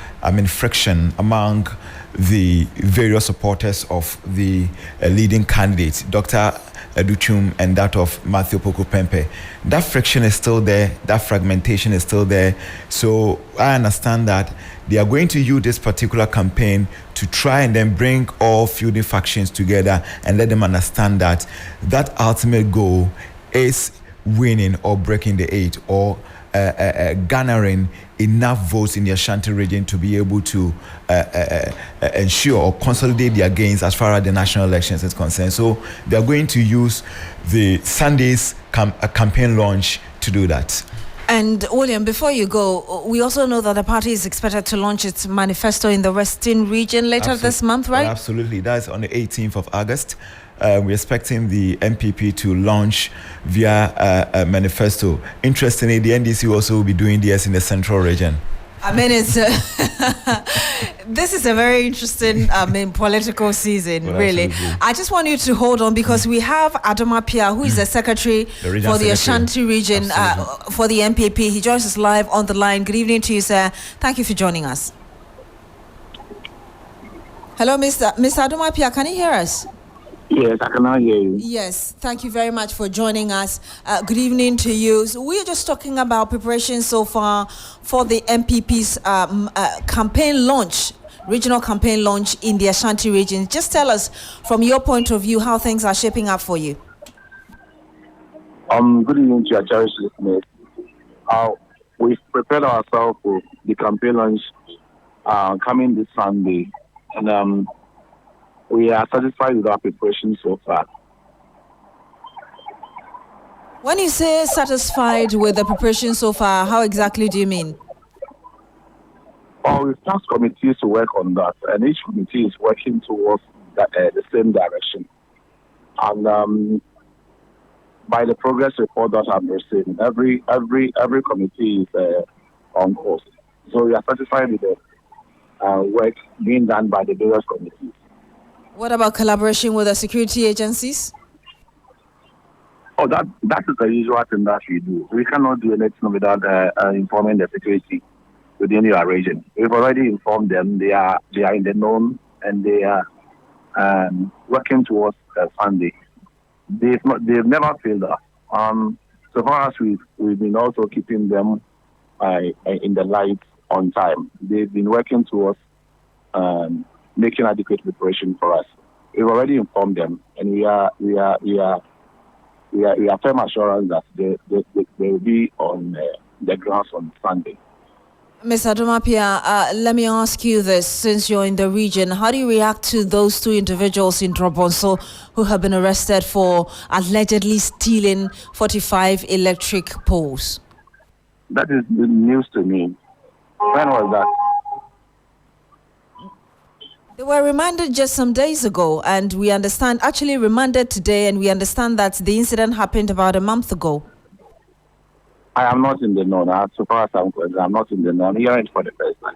S15: friction among the various supporters of the leading candidates. Dr. Educhum and that of Matthew Poku Pempe. That friction is still there, that fragmentation is still there. So I understand that they are going to use this particular campaign to try and then bring all feuding factions together and let them understand that that ultimate goal is winning or breaking the 8 or garnering enough votes in the Ashanti region to be able to ensure or consolidate their gains as far as the national elections is concerned. So they are going to use the Sunday's campaign launch to do that.
S1: And William, before you go, we also know that the party is expected to launch its manifesto in the Western region later this month, right?
S15: Absolutely. That's on the 18th of August. We're expecting the MPP to launch via a manifesto. Interestingly, the NDC also will be doing this in the central region.
S1: I mean, it's this is a very interesting, political season, really.
S15: Absolutely.
S1: I just want you to hold on because we have Adom Appiah, who is the secretary for the Ashanti region for the MPP. He joins us live on the line. Good evening to you, sir. Thank you for joining us. Hello, Mr. Adom Appiah, can you hear us?
S7: Yes, I can now hear you.
S1: Yes, thank you very much for joining us. Good evening to you. So we're just talking about preparations so far for the MPP's campaign launch, regional campaign launch in the Ashanti region. Just tell us, from your point of view, how things are shaping up for you.
S10: Good evening to your cherished listeners. We've prepared ourselves for the campaign launch coming this Sunday, and we are satisfied with our preparation so far.
S1: When you say satisfied with the preparation so far, how exactly do you mean?
S10: We've tasked committees to work on that, and each committee is working towards the same direction. And by the progress report that I've received, every committee is on course. So we are satisfied with the work being done by the various committees.
S1: What about collaboration with the security agencies?
S10: That is the usual thing that we do. We cannot do anything without informing the security within our region. We've already informed them. They are in the known and they are working towards Sunday. They've never failed us. So far as we've been also keeping them in the light on time. They've been working towards making adequate preparation for us. We've already informed them, and we are firm assurance that they will be on the grounds on Sunday.
S1: Mr. Adom Appiah, let me ask you this, since you're in the region, how do you react to those two individuals in Drobonso who have been arrested for allegedly stealing 45 electric poles?
S10: That is news to me. When was that?
S1: They were remanded just some days ago, and we understand, actually remanded today, and we understand that the incident happened about a month ago.
S10: I am not in the know. So far as I'm concerned, I'm not in the know. I'm hearing it for the first time.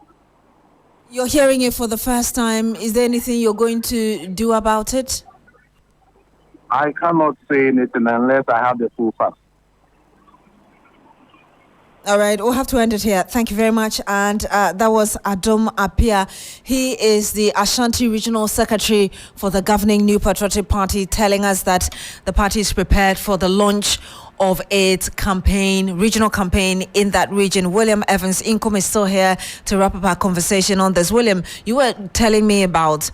S1: You're hearing it for the first time. Is there anything you're going to do about it?
S10: I cannot say anything unless I have the full facts.
S1: All right, we'll have to end it here. Thank you very much. And that was Adom Appiah. He is the Ashanti Regional Secretary for the governing New Patriotic Party, telling us that the party is prepared for the launch of its regional campaign in that region. William Evans Income is still here to wrap up our conversation on this. William, you were telling me about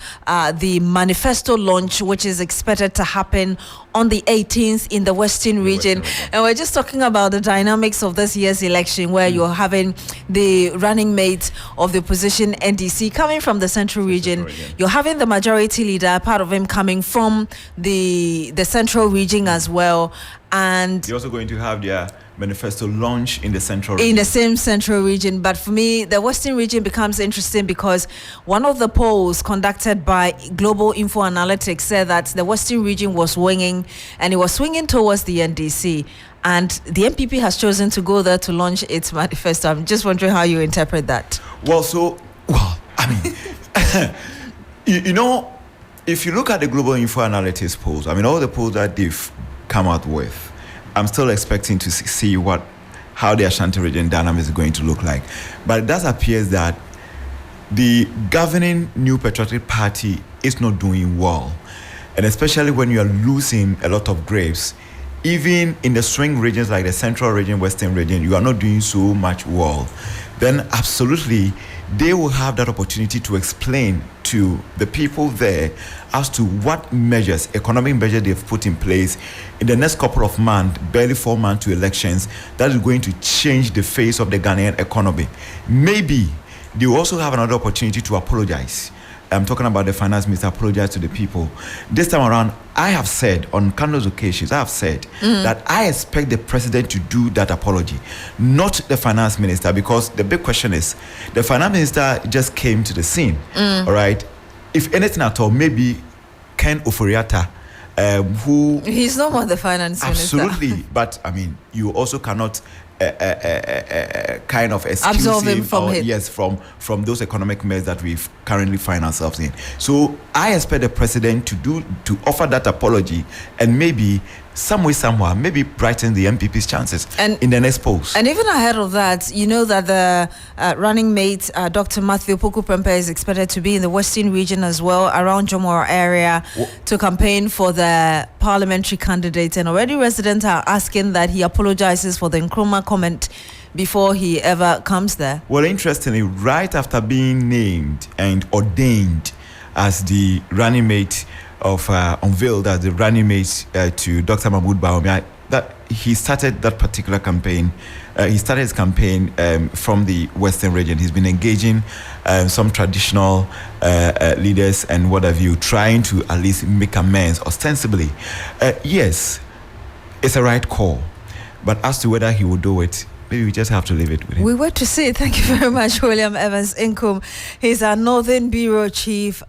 S1: the manifesto launch, which is expected to happen on the 18th in the Western region. And we're just talking about the dynamics of this year's election, where you're having the running mate of the opposition NDC coming from the Central region. You're having the majority leader, part of him coming from the Central region as well. And
S15: you're also going to have their manifesto launch in the Central region.
S1: In the same Central region. But for me, the Western region becomes interesting because one of the polls conducted by Global Info Analytics said that the Western region was swinging, and it was swinging towards the NDC. And the MPP has chosen to go there to launch its manifesto. I'm just wondering how you interpret that.
S15: I mean, you know, if you look at the Global Info Analytics polls, I mean, all the polls that they've come out with, I'm still expecting to see how the Ashanti region dynamics is going to look like. But it does appear that the governing New Patriotic Party is not doing well. And especially when you are losing a lot of graves, even in the swing regions like the central region, western region, you are not doing so much well, then absolutely they will have that opportunity to explain to the people there as to what measures, economic measures they've put in place in the next couple of months, barely 4 months to elections, that is going to change the face of the Ghanaian economy. Maybe they will also have another opportunity to apologize. I'm talking about the finance minister apologize to the people. This time around, I have said on countless occasions, that I expect the president to do that apology, not the finance minister, because the big question is, the finance minister just came to the scene, all right? If anything at all, maybe Ken Oforiatta, who...
S1: He's not more the finance minister.
S15: Absolutely, but I mean, you also cannot kind of excuse
S1: absolve him from it.
S15: Yes, from those economic measures that we currently find ourselves in. So I expect the president to offer that apology and maybe some way, somehow, maybe brighten the MPP's chances in the next polls.
S1: And even ahead of that, you know that the running mate, Dr. Matthew Poku-Prempeh, is expected to be in the Western region as well, around Jomoro area, to campaign for the parliamentary candidate. And already residents are asking that he apologizes for the Nkrumah comment before he ever comes there.
S15: Well, interestingly, right after being named and ordained as the running mate of unveiled as the running mate to Dr. Mahmoud Bawumia, that he started that particular campaign. He started his campaign from the Western region. He's been engaging some traditional leaders and what have you, trying to at least make amends ostensibly. Yes, it's a right call, but as to whether he will do it, maybe we just have to leave it with him.
S1: We wait to see. Thank you very much, William Evans Inkum. He's our Northern Bureau Chief,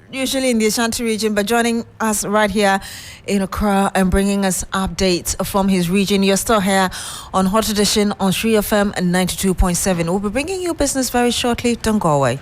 S1: usually in the Ashanti region, but joining us right here in Accra and bringing us updates from his region. You're still here on Hot Edition on 3FM and 92.7. We'll be bringing you business very shortly. Don't go away.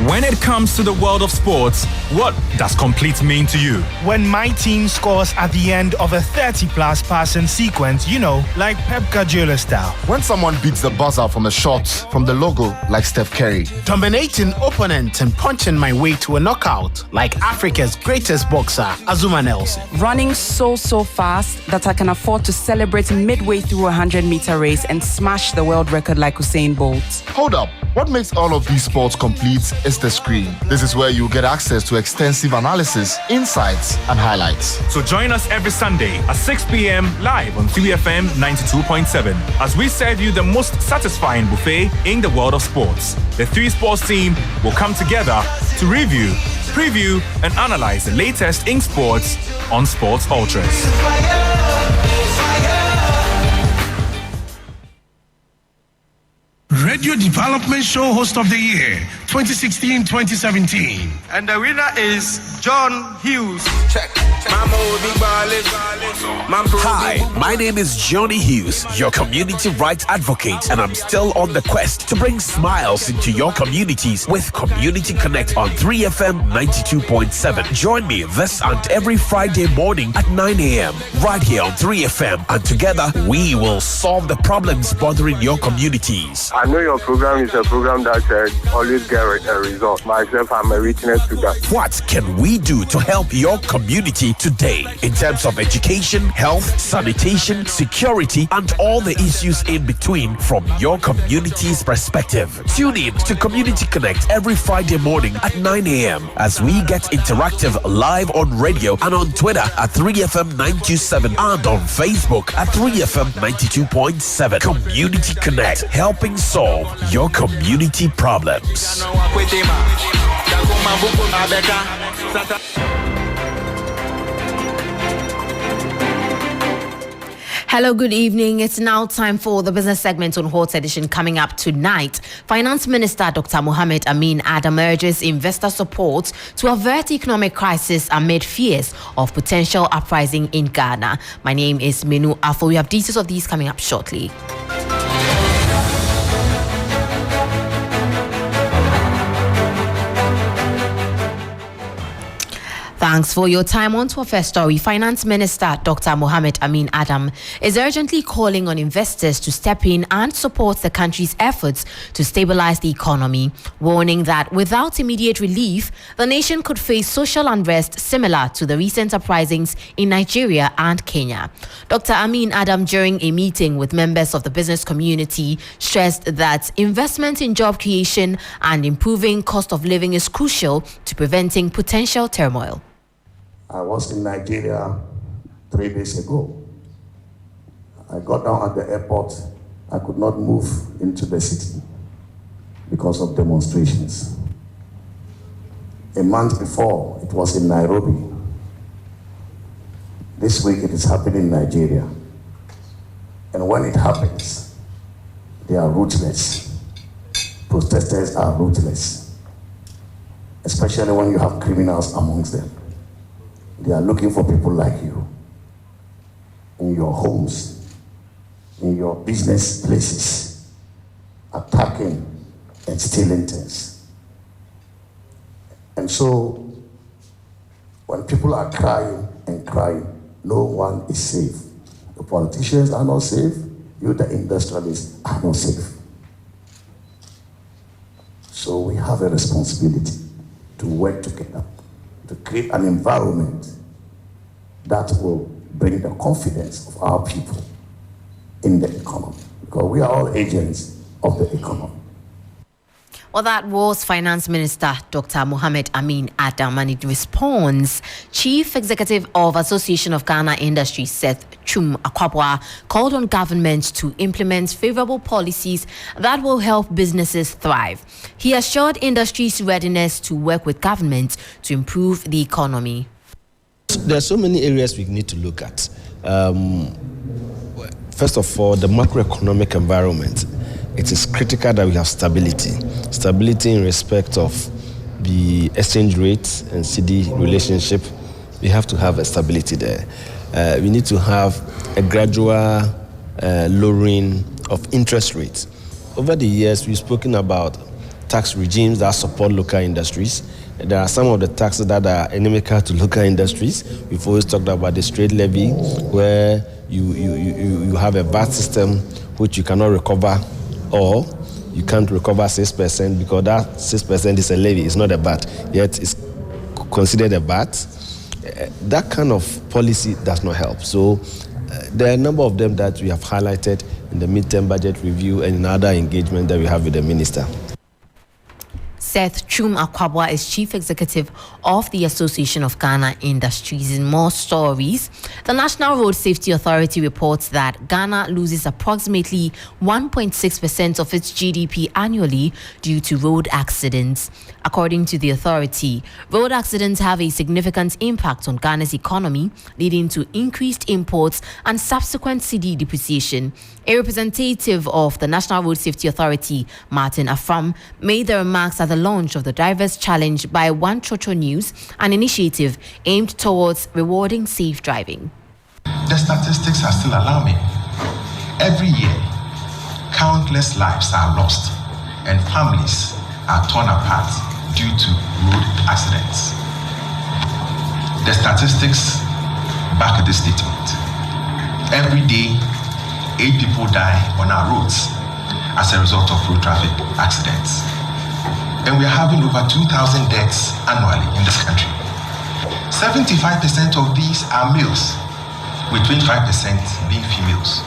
S16: When it comes to the world of sports, what does complete mean to you?
S17: When my team scores at the end of a 30-plus passing sequence, you know, like Pep Guardiola style.
S18: When someone beats the buzzer from a shot from the logo, like Steph Curry.
S17: Dominating opponents and punching my way to a knockout, like Africa's greatest boxer, Azuma Nelson.
S19: Running so fast that I can afford to celebrate midway through a 100-meter race and smash the world record like Usain Bolt.
S18: Hold up. What makes all of these sports complete is the screen. This is where you get access to extensive analysis, insights, and highlights.
S16: So join us every Sunday at 6 p.m. live on 3FM 92.7 as we serve you the most satisfying buffet in the world of sports. The 3 Sports team will come together to review, preview, and analyze the latest in sports on Sports Ultras.
S20: Radio Development Show Host of the Year, 2016-2017.
S21: And the winner is John Hughes. Check.
S22: Hi, my name is Johnny Hughes, your community rights advocate, and I'm still on the quest to bring smiles into your communities with Community Connect on 3FM 92.7. Join me this and every Friday morning at 9 a.m. right here on 3FM, and together we will solve the problems bothering your communities.
S8: I know your program is a program that always get a result. Myself, I'm a witness to that.
S22: What can we do to help your community today in terms of education, health, sanitation, security, and all the issues in between from your community's perspective? Tune in to Community Connect every Friday morning at 9 a.m. as we get interactive live on radio and on Twitter at 3FM 927 and on Facebook at 3FM 92.7. Community Connect, helping solve your community problems.
S23: Hello, good evening. It's now time for the business segment on Hot Edition. Coming up tonight, Finance Minister Dr. Mohamed Amin Adam urges investor support to avert economic crisis amid fears of potential uprising in Ghana. My name is Minu Afo. We have details of these coming up shortly. Thanks for your time. On to our first story. Finance Minister Dr. Mohamed Amin Adam is urgently calling on investors to step in and support the country's efforts to stabilize the economy, warning that without immediate relief, the nation could face social unrest similar to the recent uprisings in Nigeria and Kenya. Dr. Amin Adam, during a meeting with members of the business community, stressed that investment in job creation and improving cost of living is crucial to preventing potential turmoil.
S3: I was in Nigeria 3 days ago. I got down at the airport. I could not move into the city because of demonstrations. A month before, it was in Nairobi. This week, it is happening in Nigeria. And when it happens, they are ruthless. Protesters are ruthless, especially when you have criminals amongst them. They are looking for people like you in your homes, in your business places, attacking and stealing things. And so, when people are crying and crying, no one is safe. The politicians are not safe, you, the industrialists, are not safe. So we have a responsibility to work together to create an environment that will bring the confidence of our people in the economy, because we are all agents of the economy.
S23: Well, that was Finance Minister Dr. Mohamed Amin Adam, and in response, Chief Executive of Association of Ghana Industries, Seth Chum Akwabwa, called on government to implement favorable policies that will help businesses thrive. He assured industry's readiness to work with government to improve the economy.
S5: There are so many areas we need to look at. First of all, the macroeconomic environment. It is critical that we have stability. Stability in respect of the exchange rate and CD relationship. We have to have a stability there. We need to have a gradual lowering of interest rates. Over the years, we've spoken about tax regimes that support local industries. There are some of the taxes that are inimical to local industries. We've always talked about the straight levy, where you have a VAT system which you cannot recover, or you can't recover 6% because that 6% is a levy, it's not a VAT, yet it's considered a VAT. That kind of policy does not help. So there are a number of them that we have highlighted in the midterm budget review and in other engagement that we have with the minister.
S23: Seth Chum Akwabwa is Chief Executive of the Association of Ghana Industries. In more stories, the National Road Safety Authority reports that Ghana loses approximately 1.6% of its GDP annually due to road accidents. According to the authority, road accidents have a significant impact on Ghana's economy, leading to increased imports and subsequent cedi depreciation. A representative of the National Road Safety Authority, Martin Afram, made the remarks at the launch of the Drivers' Challenge by One Chocho News, an initiative aimed towards rewarding safe driving.
S6: The statistics are still alarming. Every year, countless lives are lost and families are torn apart due to road accidents. The statistics back this statement. Every day, 8 people die on our roads as a result of road traffic accidents. And we are having over 2,000 deaths annually in this country. 75% of these are males, with 25% being females.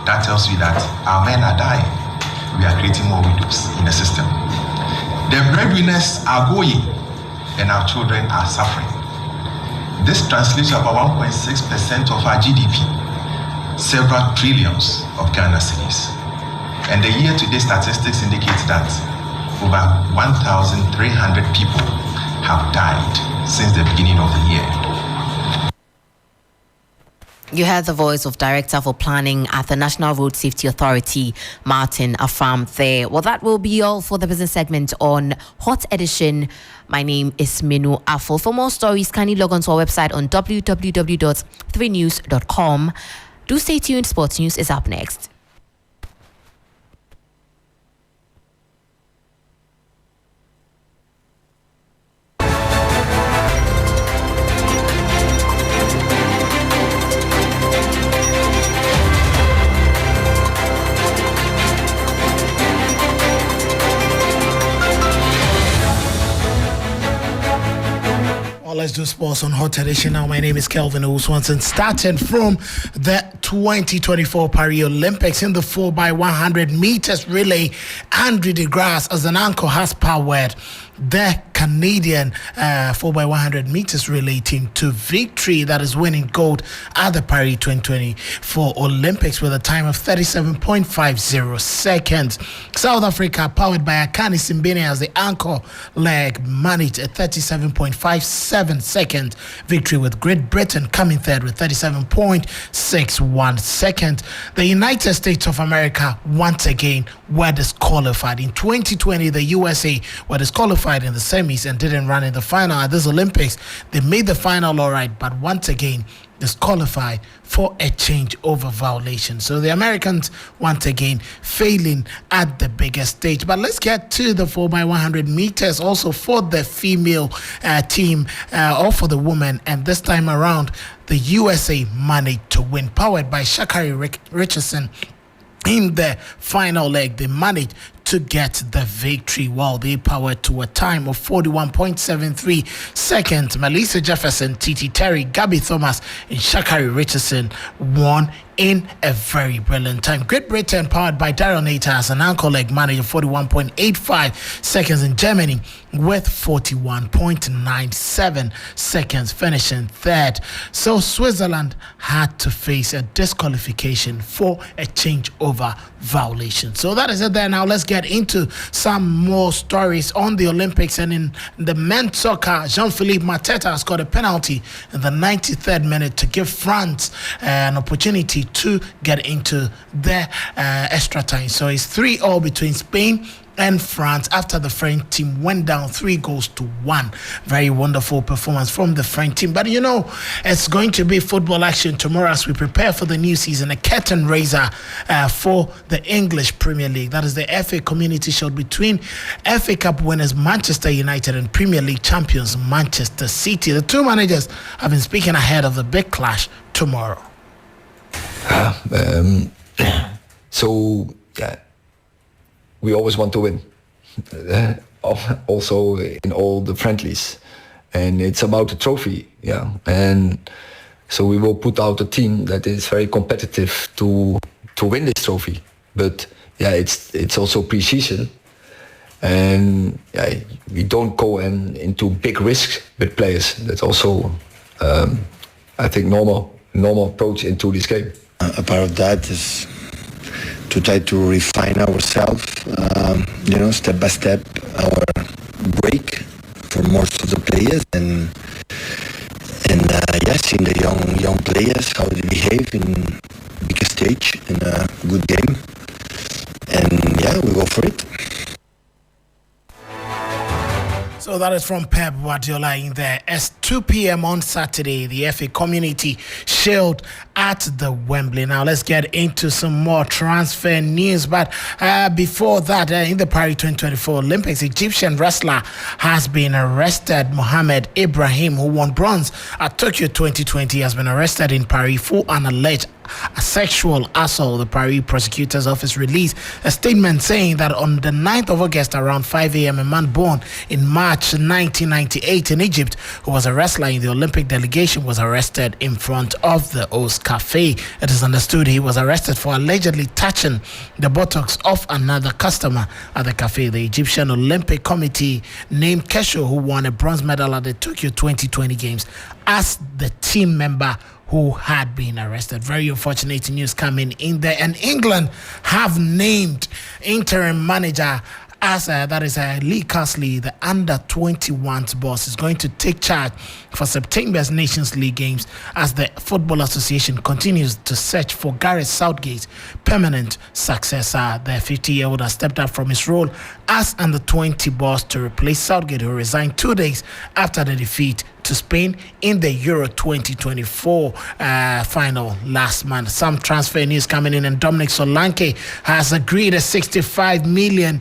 S6: That tells you that our men are dying. We are creating more widows in the system. The breadwinners are going, and our children are suffering. This translates to about 1.6% of our GDP, several trillions of Ghana cedis. And the year-to-date statistics indicate that over 1,300 people have died since the beginning of the year.
S23: You heard the voice of Director for Planning at the National Road Safety Authority, Martin Afram there. Well, that will be all for the business segment on Hot Edition. My name is Minu Afol. For more stories, kindly log on to our website on www.3news.com. Do stay tuned. Sports News is up next.
S17: do sports on Hot Edition. Now, my name is Kelvin Swanson. Starting from the 2024 Paris Olympics in the 4x100 meters relay, Andre de Grasse as an anchor has powered the Canadian 4x100 meters relay team to victory, that is winning gold at the Paris 2024 Olympics with a time of 37.50 seconds. South Africa, powered by Akani Simbine as the anchor leg, managed a 37.57 second victory, with Great Britain coming third with 37.61 seconds. The United States of America once again were disqualified. In 2020, the USA were disqualified in the semis and didn't run in the final. At this Olympics, they made the final all right, but once again disqualified for a changeover violation. So the Americans once again failing at the biggest stage. But let's get to the 4x100 meters also for the female team or for the women, and this time around the USA managed to win, powered by Sha'Carri Richardson. In the final leg, they managed to get the victory while they powered to a time of 41.73 seconds. Melissa Jefferson, Titi Terry, Gabby Thomas, and Sha'Carri Richardson won in a very brilliant time. Great Britain, powered by Daryl Nater as an anchor leg, managed 41.85 seconds in Germany with 41.97 seconds, finishing third. So Switzerland had to face a disqualification for a changeover violation. So that is it there. Now let's get into some more stories on the Olympics. And in the men's soccer, Jean-Philippe Mateta scored a penalty in the 93rd minute to give France an opportunity to get into the extra time. So it's 3-3 between Spain and France after the French team went down 3-1. Very wonderful performance from the French team. But you know, it's going to be football action tomorrow as we prepare for the new season. A curtain raiser for the English Premier League. That is the FA Community Shield between FA Cup winners Manchester United and Premier League champions Manchester City. The two managers have been speaking ahead of the big clash tomorrow.
S4: We always want to win, also in all the friendlies, and it's about the trophy, and so we will put out a team that is very competitive to win this trophy. But it's also pre-season, and we don't go into big risks with players. That's also I think normal approach into this game.
S9: A part of that is to try to refine ourselves, step by step, our break for most of the players, and seeing the young players, how they behave in big stage in a good game, and we go for it.
S17: So that is from Pep Guardiola in there. It's 2 p.m. on Saturday, the FA Community Shield at the Wembley. Now let's get into some more transfer news. But before that, in the Paris 2024 Olympics, Egyptian wrestler has been arrested. Mohamed Ibrahim, who won bronze at Tokyo 2020, has been arrested in Paris for an alleged sexual assault. The Paris prosecutor's office released a statement saying that on the 9th of August around 5 a.m. a man born in March 1998 in Egypt, who was a wrestler in the Olympic delegation, was arrested in front of the O's Cafe. It is understood he was arrested for allegedly touching the buttocks of another customer at the cafe. The Egyptian Olympic Committee named Kesho, who won a bronze medal at the Tokyo 2020 Games, as the team member who had been arrested. Very unfortunate news coming in there. And England have named interim manager as that is Lee Carsley, the under-21's boss, is going to take charge for September's Nations League games as the Football Association continues to search for Gareth Southgate's permanent successor. The 50-year-old has stepped up from his role as under-20 boss to replace Southgate, who resigned 2 days after the defeat to Spain in the Euro 2024 final last month. Some transfer news coming in, and Dominic Solanke has agreed a 65 million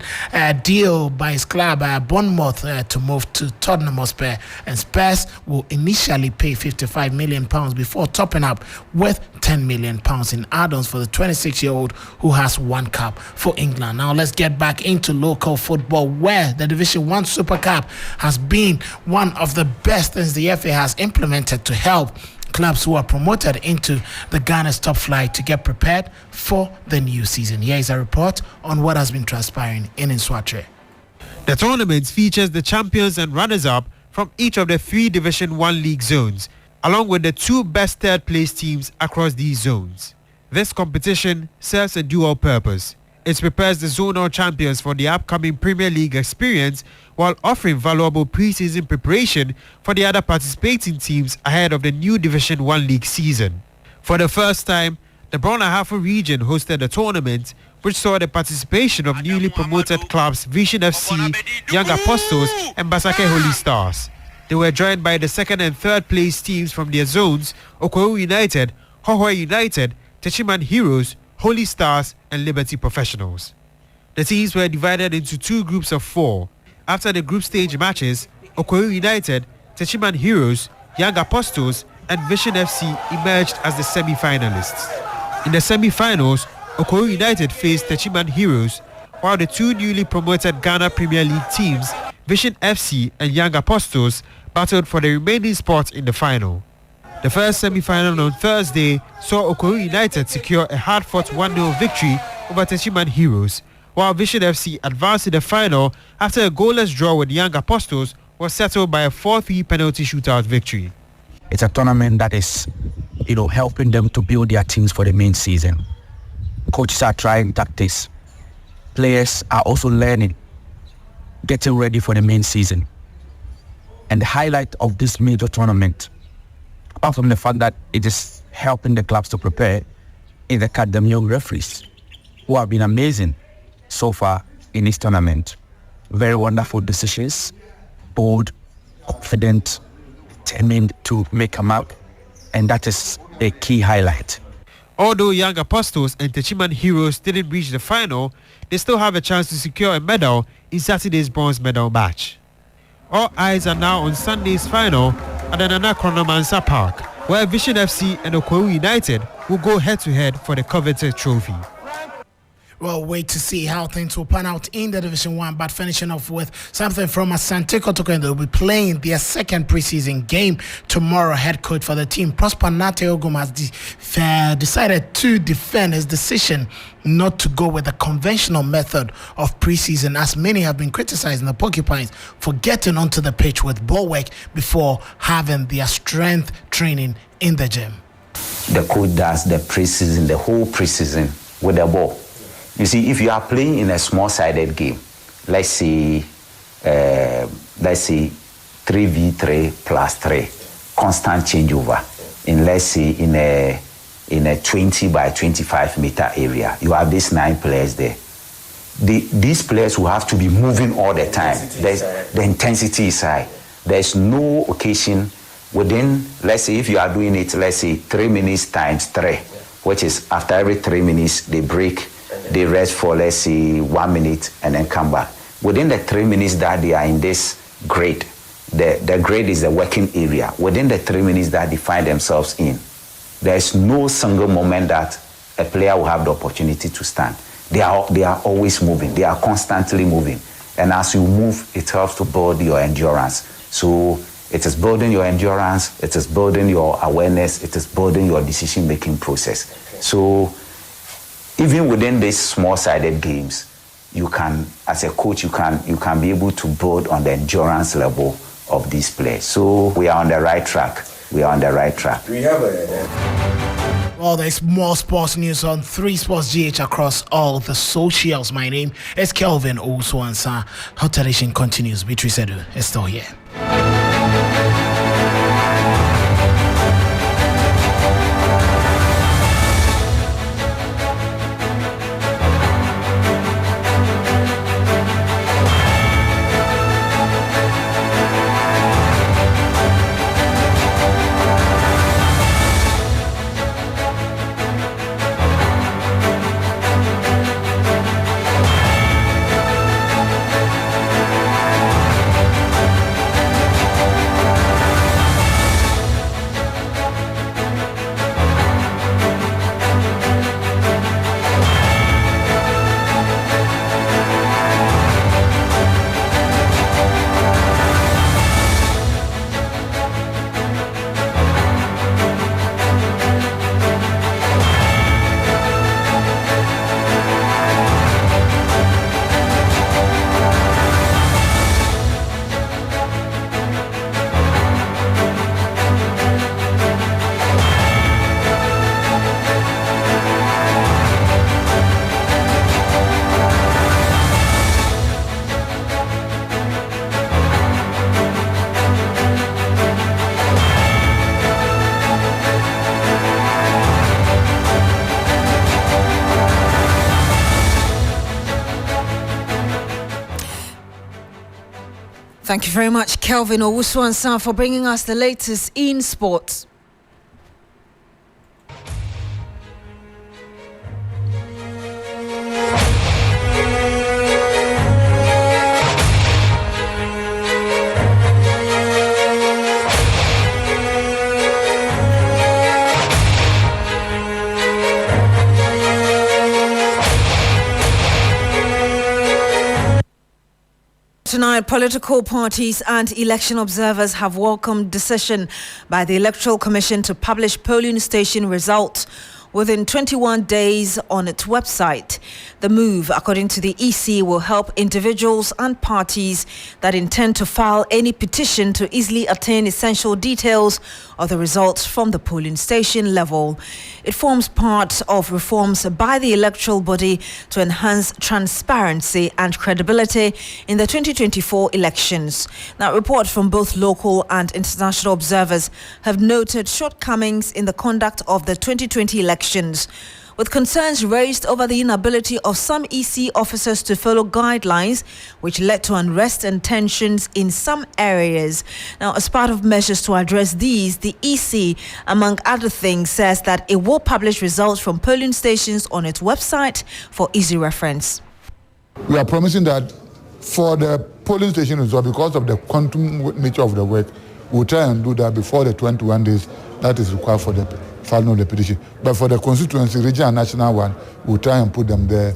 S17: deal by his club Bournemouth to move to Tottenham Hotspur, and Spurs will initially pay £55 million before topping up with £10 million in add-ons for the 26-year-old who has one cap for England. Now let's get back into local football, where the Division 1 Super Cup has been one of the best since the FA has implemented to help clubs who are promoted into the Ghana's top flight to get prepared for the new season. Here is a report on what has been transpiring in Nswatre.
S11: The tournament features the champions and runners-up from each of the 3 Division 1 league zones, along with the 2 best third-place teams across these zones. This competition serves a dual purpose. It prepares the zonal champions for the upcoming Premier League experience while offering valuable pre-season preparation for the other participating teams ahead of the new Division 1 league season. For the first time, the Brona-Hafo region hosted a tournament which saw the participation of newly promoted clubs Vision FC, Young Apostles and Basake Holy Stars. They were joined by the 2nd and 3rd place teams from their zones, Okoru United, Hohoi United, Techiman Heroes, Holy Stars and Liberty Professionals. The teams were divided into 2 groups of 4. After the group stage matches, Okoru United, Techiman Heroes, Young Apostles and Vision FC emerged as the semi-finalists. In the semi-finals, Okoru United faced Techiman Heroes, while the 2 newly promoted Ghana Premier League teams, Vision FC and Young Apostles, battled for the remaining spots in the final. The first semi-final on Thursday saw Okoru United secure a hard-fought 1-0 victory over Techiman Heroes, while Vision FC advanced to the final after a goalless draw with Young Apostles was settled by a 4-3 penalty shootout victory.
S12: It's a tournament that is, helping them to build their teams for the main season. Coaches are trying tactics. Players are also learning, getting ready for the main season. And the highlight of this major tournament, apart from the fact that it is helping the clubs to prepare, is the academy young referees who have been amazing so far in this tournament. Very wonderful decisions, bold, confident, determined to make a mark, and that is a key highlight.
S11: Although Young Apostles and Techiman Heroes didn't reach the final, they still have a chance to secure a medal in Saturday's bronze medal match. All eyes are now on Sunday's final at the Nana Kronomansa Park, where Vision FC and Okoru United will go head-to-head for the coveted trophy.
S17: Well, wait to see how things will pan out in the Division 1, but finishing off with something from Asante Kotoko. They'll be playing their 2nd preseason game tomorrow. Head coach for the team, Prosper Nate Ogum, has decided to defend his decision not to go with the conventional method of preseason, as many have been criticizing the Porcupines for getting onto the pitch with ball work before having their strength training in the gym.
S14: The coach does the preseason, the whole preseason with the ball. You see, if you are playing in a small-sided game, let's say 3v3 plus 3, constant changeover, in let's say in a 20 by 25 meter area, you have these 9 players there. These players will have to be moving all the time. The intensity is high. There's no occasion within, let's say if you are doing it, let's say 3 minutes times 3, which is after every 3 minutes they break. They rest for, let's say, 1 minute and then come back. Within the 3 minutes that they are in this grade, the grade is the working area. Within the 3 minutes that they find themselves in, there's no single moment that a player will have the opportunity to stand. They are always moving. They are constantly moving. And as you move, it helps to build your endurance. So it is building your endurance, it is building your awareness, it is building your decision-making process. So even within these small-sided games, you can, as a coach, you can be able to build on the endurance level of these players. So we are on the right track. We are on the right track.
S17: We have well, there's more sports news on 3 Sports GH across all the socials. My name is Kelvin Ouswansa. Hot Tradition continues. Beatrice is still here.
S1: Thank you very much, Kelvin Owusu-Ansah, for bringing us the latest in sports. Tonight, political parties and election observers have welcomed decision by the Electoral Commission to publish polling station results within 21 days on its website. The move, according to the EC, will help individuals and parties that intend to file any petition to easily attain essential details of the results from the polling station level. It forms part of reforms by the electoral body to enhance transparency and credibility in the 2024 elections. Now, reports from both local and international observers have noted shortcomings in the conduct of the 2020 elections, with concerns raised over the inability of some EC officers to follow guidelines, which led to unrest and tensions in some areas. Now, as part of measures to address these, the EC, among other things, says that it will publish results from polling stations on its website for easy reference.
S2: We are promising that for the polling station result, because of the quantum nature of the work, we'll try and do that before the 21 days that is required for the filing of the petition. But for the constituency, regional and national one, we'll try and put them there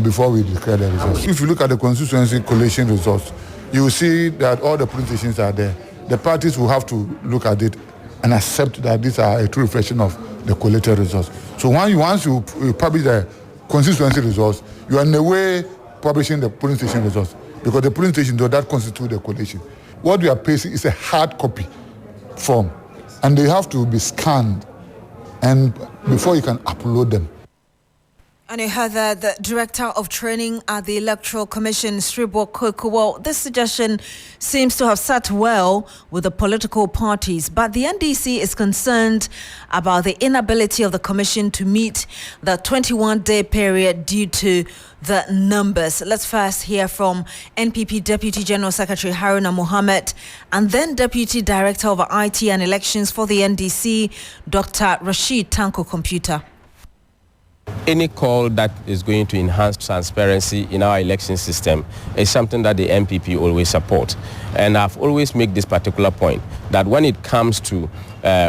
S2: before we declare the results. If you look at the constituency collation results, you will see that all the polling stations are there. The parties will have to look at it and accept that these are a true reflection of the collated results. So once you publish the constituency results, you are in a way publishing the polling station results, because the polling station does that constitute the collation. What we are pasting is a hard copy form, and they have to be scanned and before you can upload them.
S1: And you heard that the Director of Training at the Electoral Commission, Sribo Kokuwo, this suggestion seems to have sat well with the political parties, but the NDC is concerned about the inability of the Commission to meet the 21-day period due to the numbers. Let's first hear from NPP Deputy General Secretary Haruna Mohammed and then Deputy Director of IT and Elections for the NDC, Dr. Rashid Tanko Computer.
S7: Any call that is going to enhance transparency in our election system is something that the NPP always support. And I've always made this particular point, that when it comes to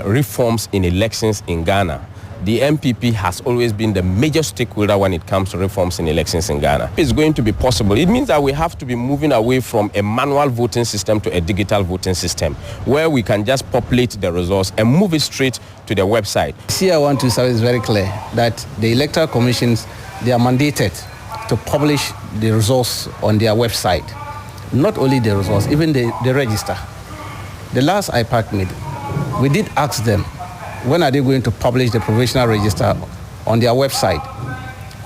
S7: reforms in elections in Ghana, the NPP has always been the major stakeholder when it comes to reforms in elections in Ghana. It's going to be possible. It means that we have to be moving away from a manual voting system to a digital voting system, where we can just populate the results and move it straight to the website.
S13: CR 127 is very clear that the electoral commissions, they are mandated to publish the results on their website. Not only the results, even the register. The last IPAC meeting, we did ask them, when are they going to publish the provisional register on their website?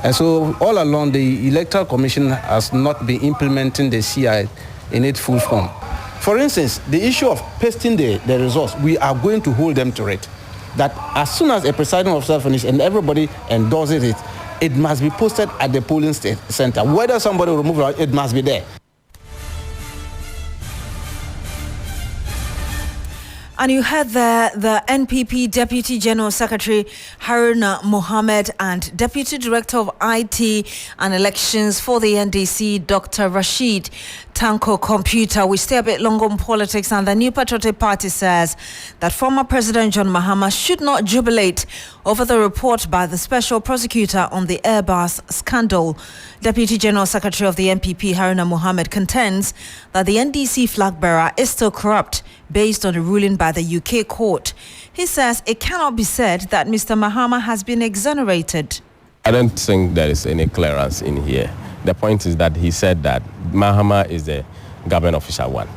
S13: And so all along, the Electoral Commission has not been implementing the CI in its full form. For instance, the issue of pasting the results, we are going to hold them to it. That as soon as a presiding officer finishes and everybody endorses it, it must be posted at the polling center. Whether somebody will remove it, it must be there.
S1: And you heard the NPP Deputy General Secretary Haruna Mohammed and Deputy Director of IT and Elections for the NDC, Dr. Rashid Tanko Computer. We stay a bit longer on politics, and the New Patriotic Party says that former President John Mahama should not jubilate over the report by the Special Prosecutor on the Airbus scandal. Deputy General Secretary of the NPP, Haruna Mohammed, contends that the NDC flag bearer is still corrupt based on a ruling by the UK court. He says it cannot be said that Mr. Mahama has been exonerated.
S7: I don't think there is any clearance in here. The point is that he said that Mahama is the government official one.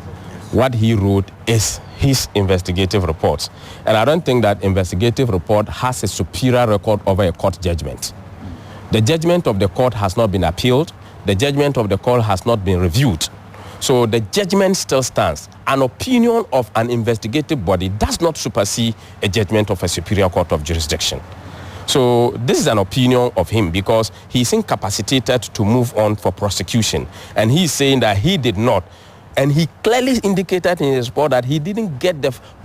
S7: What he wrote is his investigative report. And I don't think that investigative report has a superior record over a court judgment. The judgment of the court has not been appealed. The judgment of the court has not been reviewed. So the judgment still stands. An opinion of an investigative body does not supersede a judgment of a superior court of jurisdiction. So this is an opinion of him because he's incapacitated to move on for prosecution. And he's saying that he did not And he clearly indicated in his report that he didn't get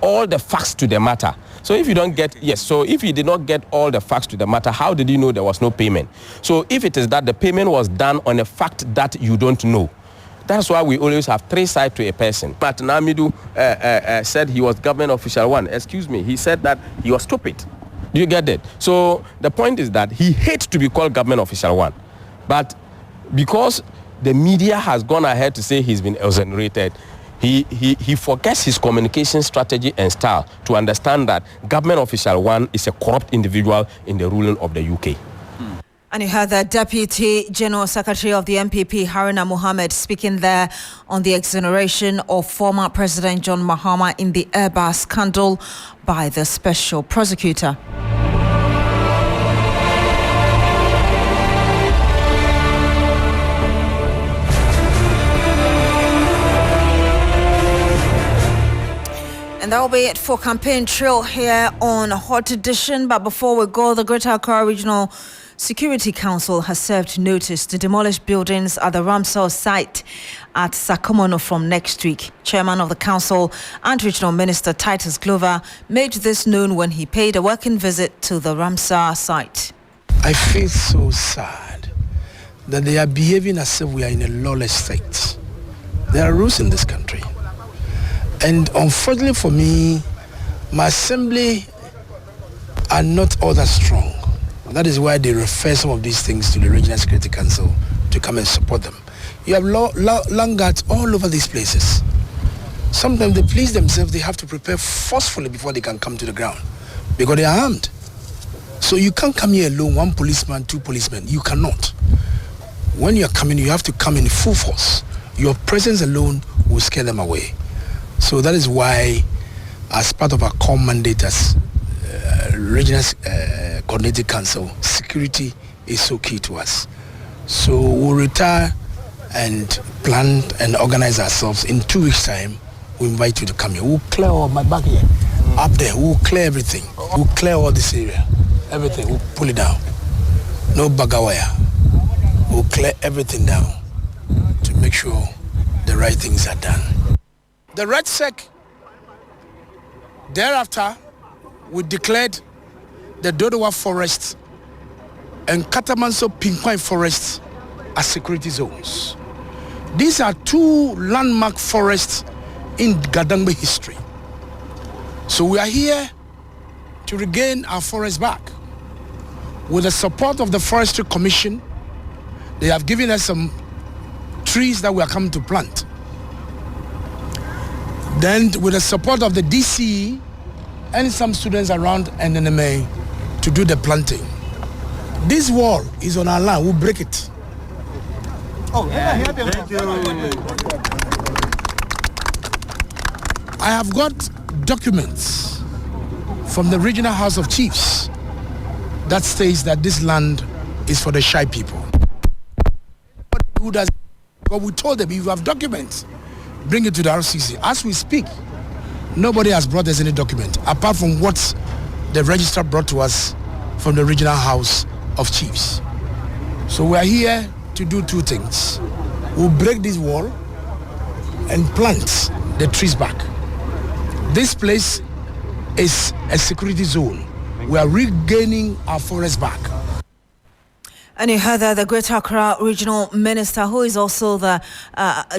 S7: all the facts to the matter. So if you did not get all the facts to the matter, how did you know there was no payment? So if it is that the payment was done on a fact that you don't know, that's why we always have three sides to a person. But Namidu said he was government official one. Excuse me, he said that he was stupid. Do you get it? So the point is that he hates to be called government official one. But because the media has gone ahead to say he's been exonerated, he forgets his communication strategy and style to understand that government official one is a corrupt individual in the ruling of the UK.
S1: And you heard the Deputy General Secretary of the MPP, Haruna Mohammed, speaking there on the exoneration of former President John Mahama in the Airbus scandal by the Special Prosecutor. And that will be it for Campaign Trail here on Hot Edition. But before we go, the Greater Accra Regional Security Council has served notice to demolish buildings at the Ramsar site at Sakomono from next week. Chairman of the council and Regional Minister Titus Glover made this known when he paid a working visit to the Ramsar site.
S10: I feel so sad that they are behaving as if we are in a lawless state. There are rules in this country. And unfortunately for me, my assembly are not all that strong. That is why they refer some of these things to the Regional Security Council to come and support them. You have land guards all over these places. Sometimes the police themselves, they have to prepare forcefully before they can come to the ground because they are armed. So you can't come here alone, one policeman, two policemen. You cannot. When you are coming, you have to come in full force. Your presence alone will scare them away. So that is why, as part of our core mandate as Regional Coordinating Council, security is so key to us. So we'll retire and plan and organize ourselves. In 2 weeks' time, we invite you to come here. We'll clear all my back here. Up there, we'll clear everything. We'll clear all this area. Everything, we'll pull it down. No bagawaya. We'll clear everything down to make sure the right things are done. The Red Sec, thereafter, we declared the Dodowa Forest and Katamanso Pinkwai Forest as security zones. These are two landmark forests in Gadangbe history. So we are here to regain our forest back. With the support of the Forestry Commission, they have given us some trees that we are coming to plant. Then with the support of the DCE and some students around NNMA to do the planting. This wall is on our land, we'll break it. I have got documents from the Regional House of Chiefs that states that this land is for the shy people. Who does? But we told them, if you have documents, bring it to the RCC. As we speak, nobody has brought us any document apart from what the registrar brought to us from the Regional House of Chiefs. So we are here to do two things. We'll break this wall and plant the trees back. This place is a security zone. We are regaining our forest back.
S1: And you heard that the Greater Accra Regional Minister, who is also the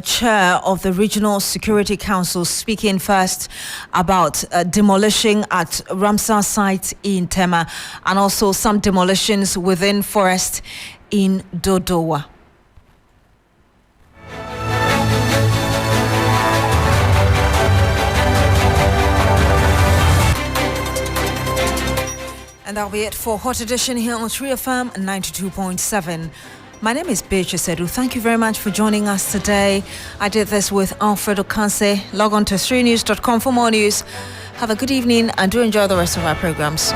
S1: chair of the Regional Security Council, speaking first about demolishing at Ramsar site in Tema and also some demolitions within forest in Dodowa. And that'll be it for Hot Edition here on 3FM 92.7. My name is Beatrice. Thank you very much for joining us today. I did this with Alfred Ocansey. Log on to 3news.com for more news. Have a good evening and do enjoy the rest of our programs.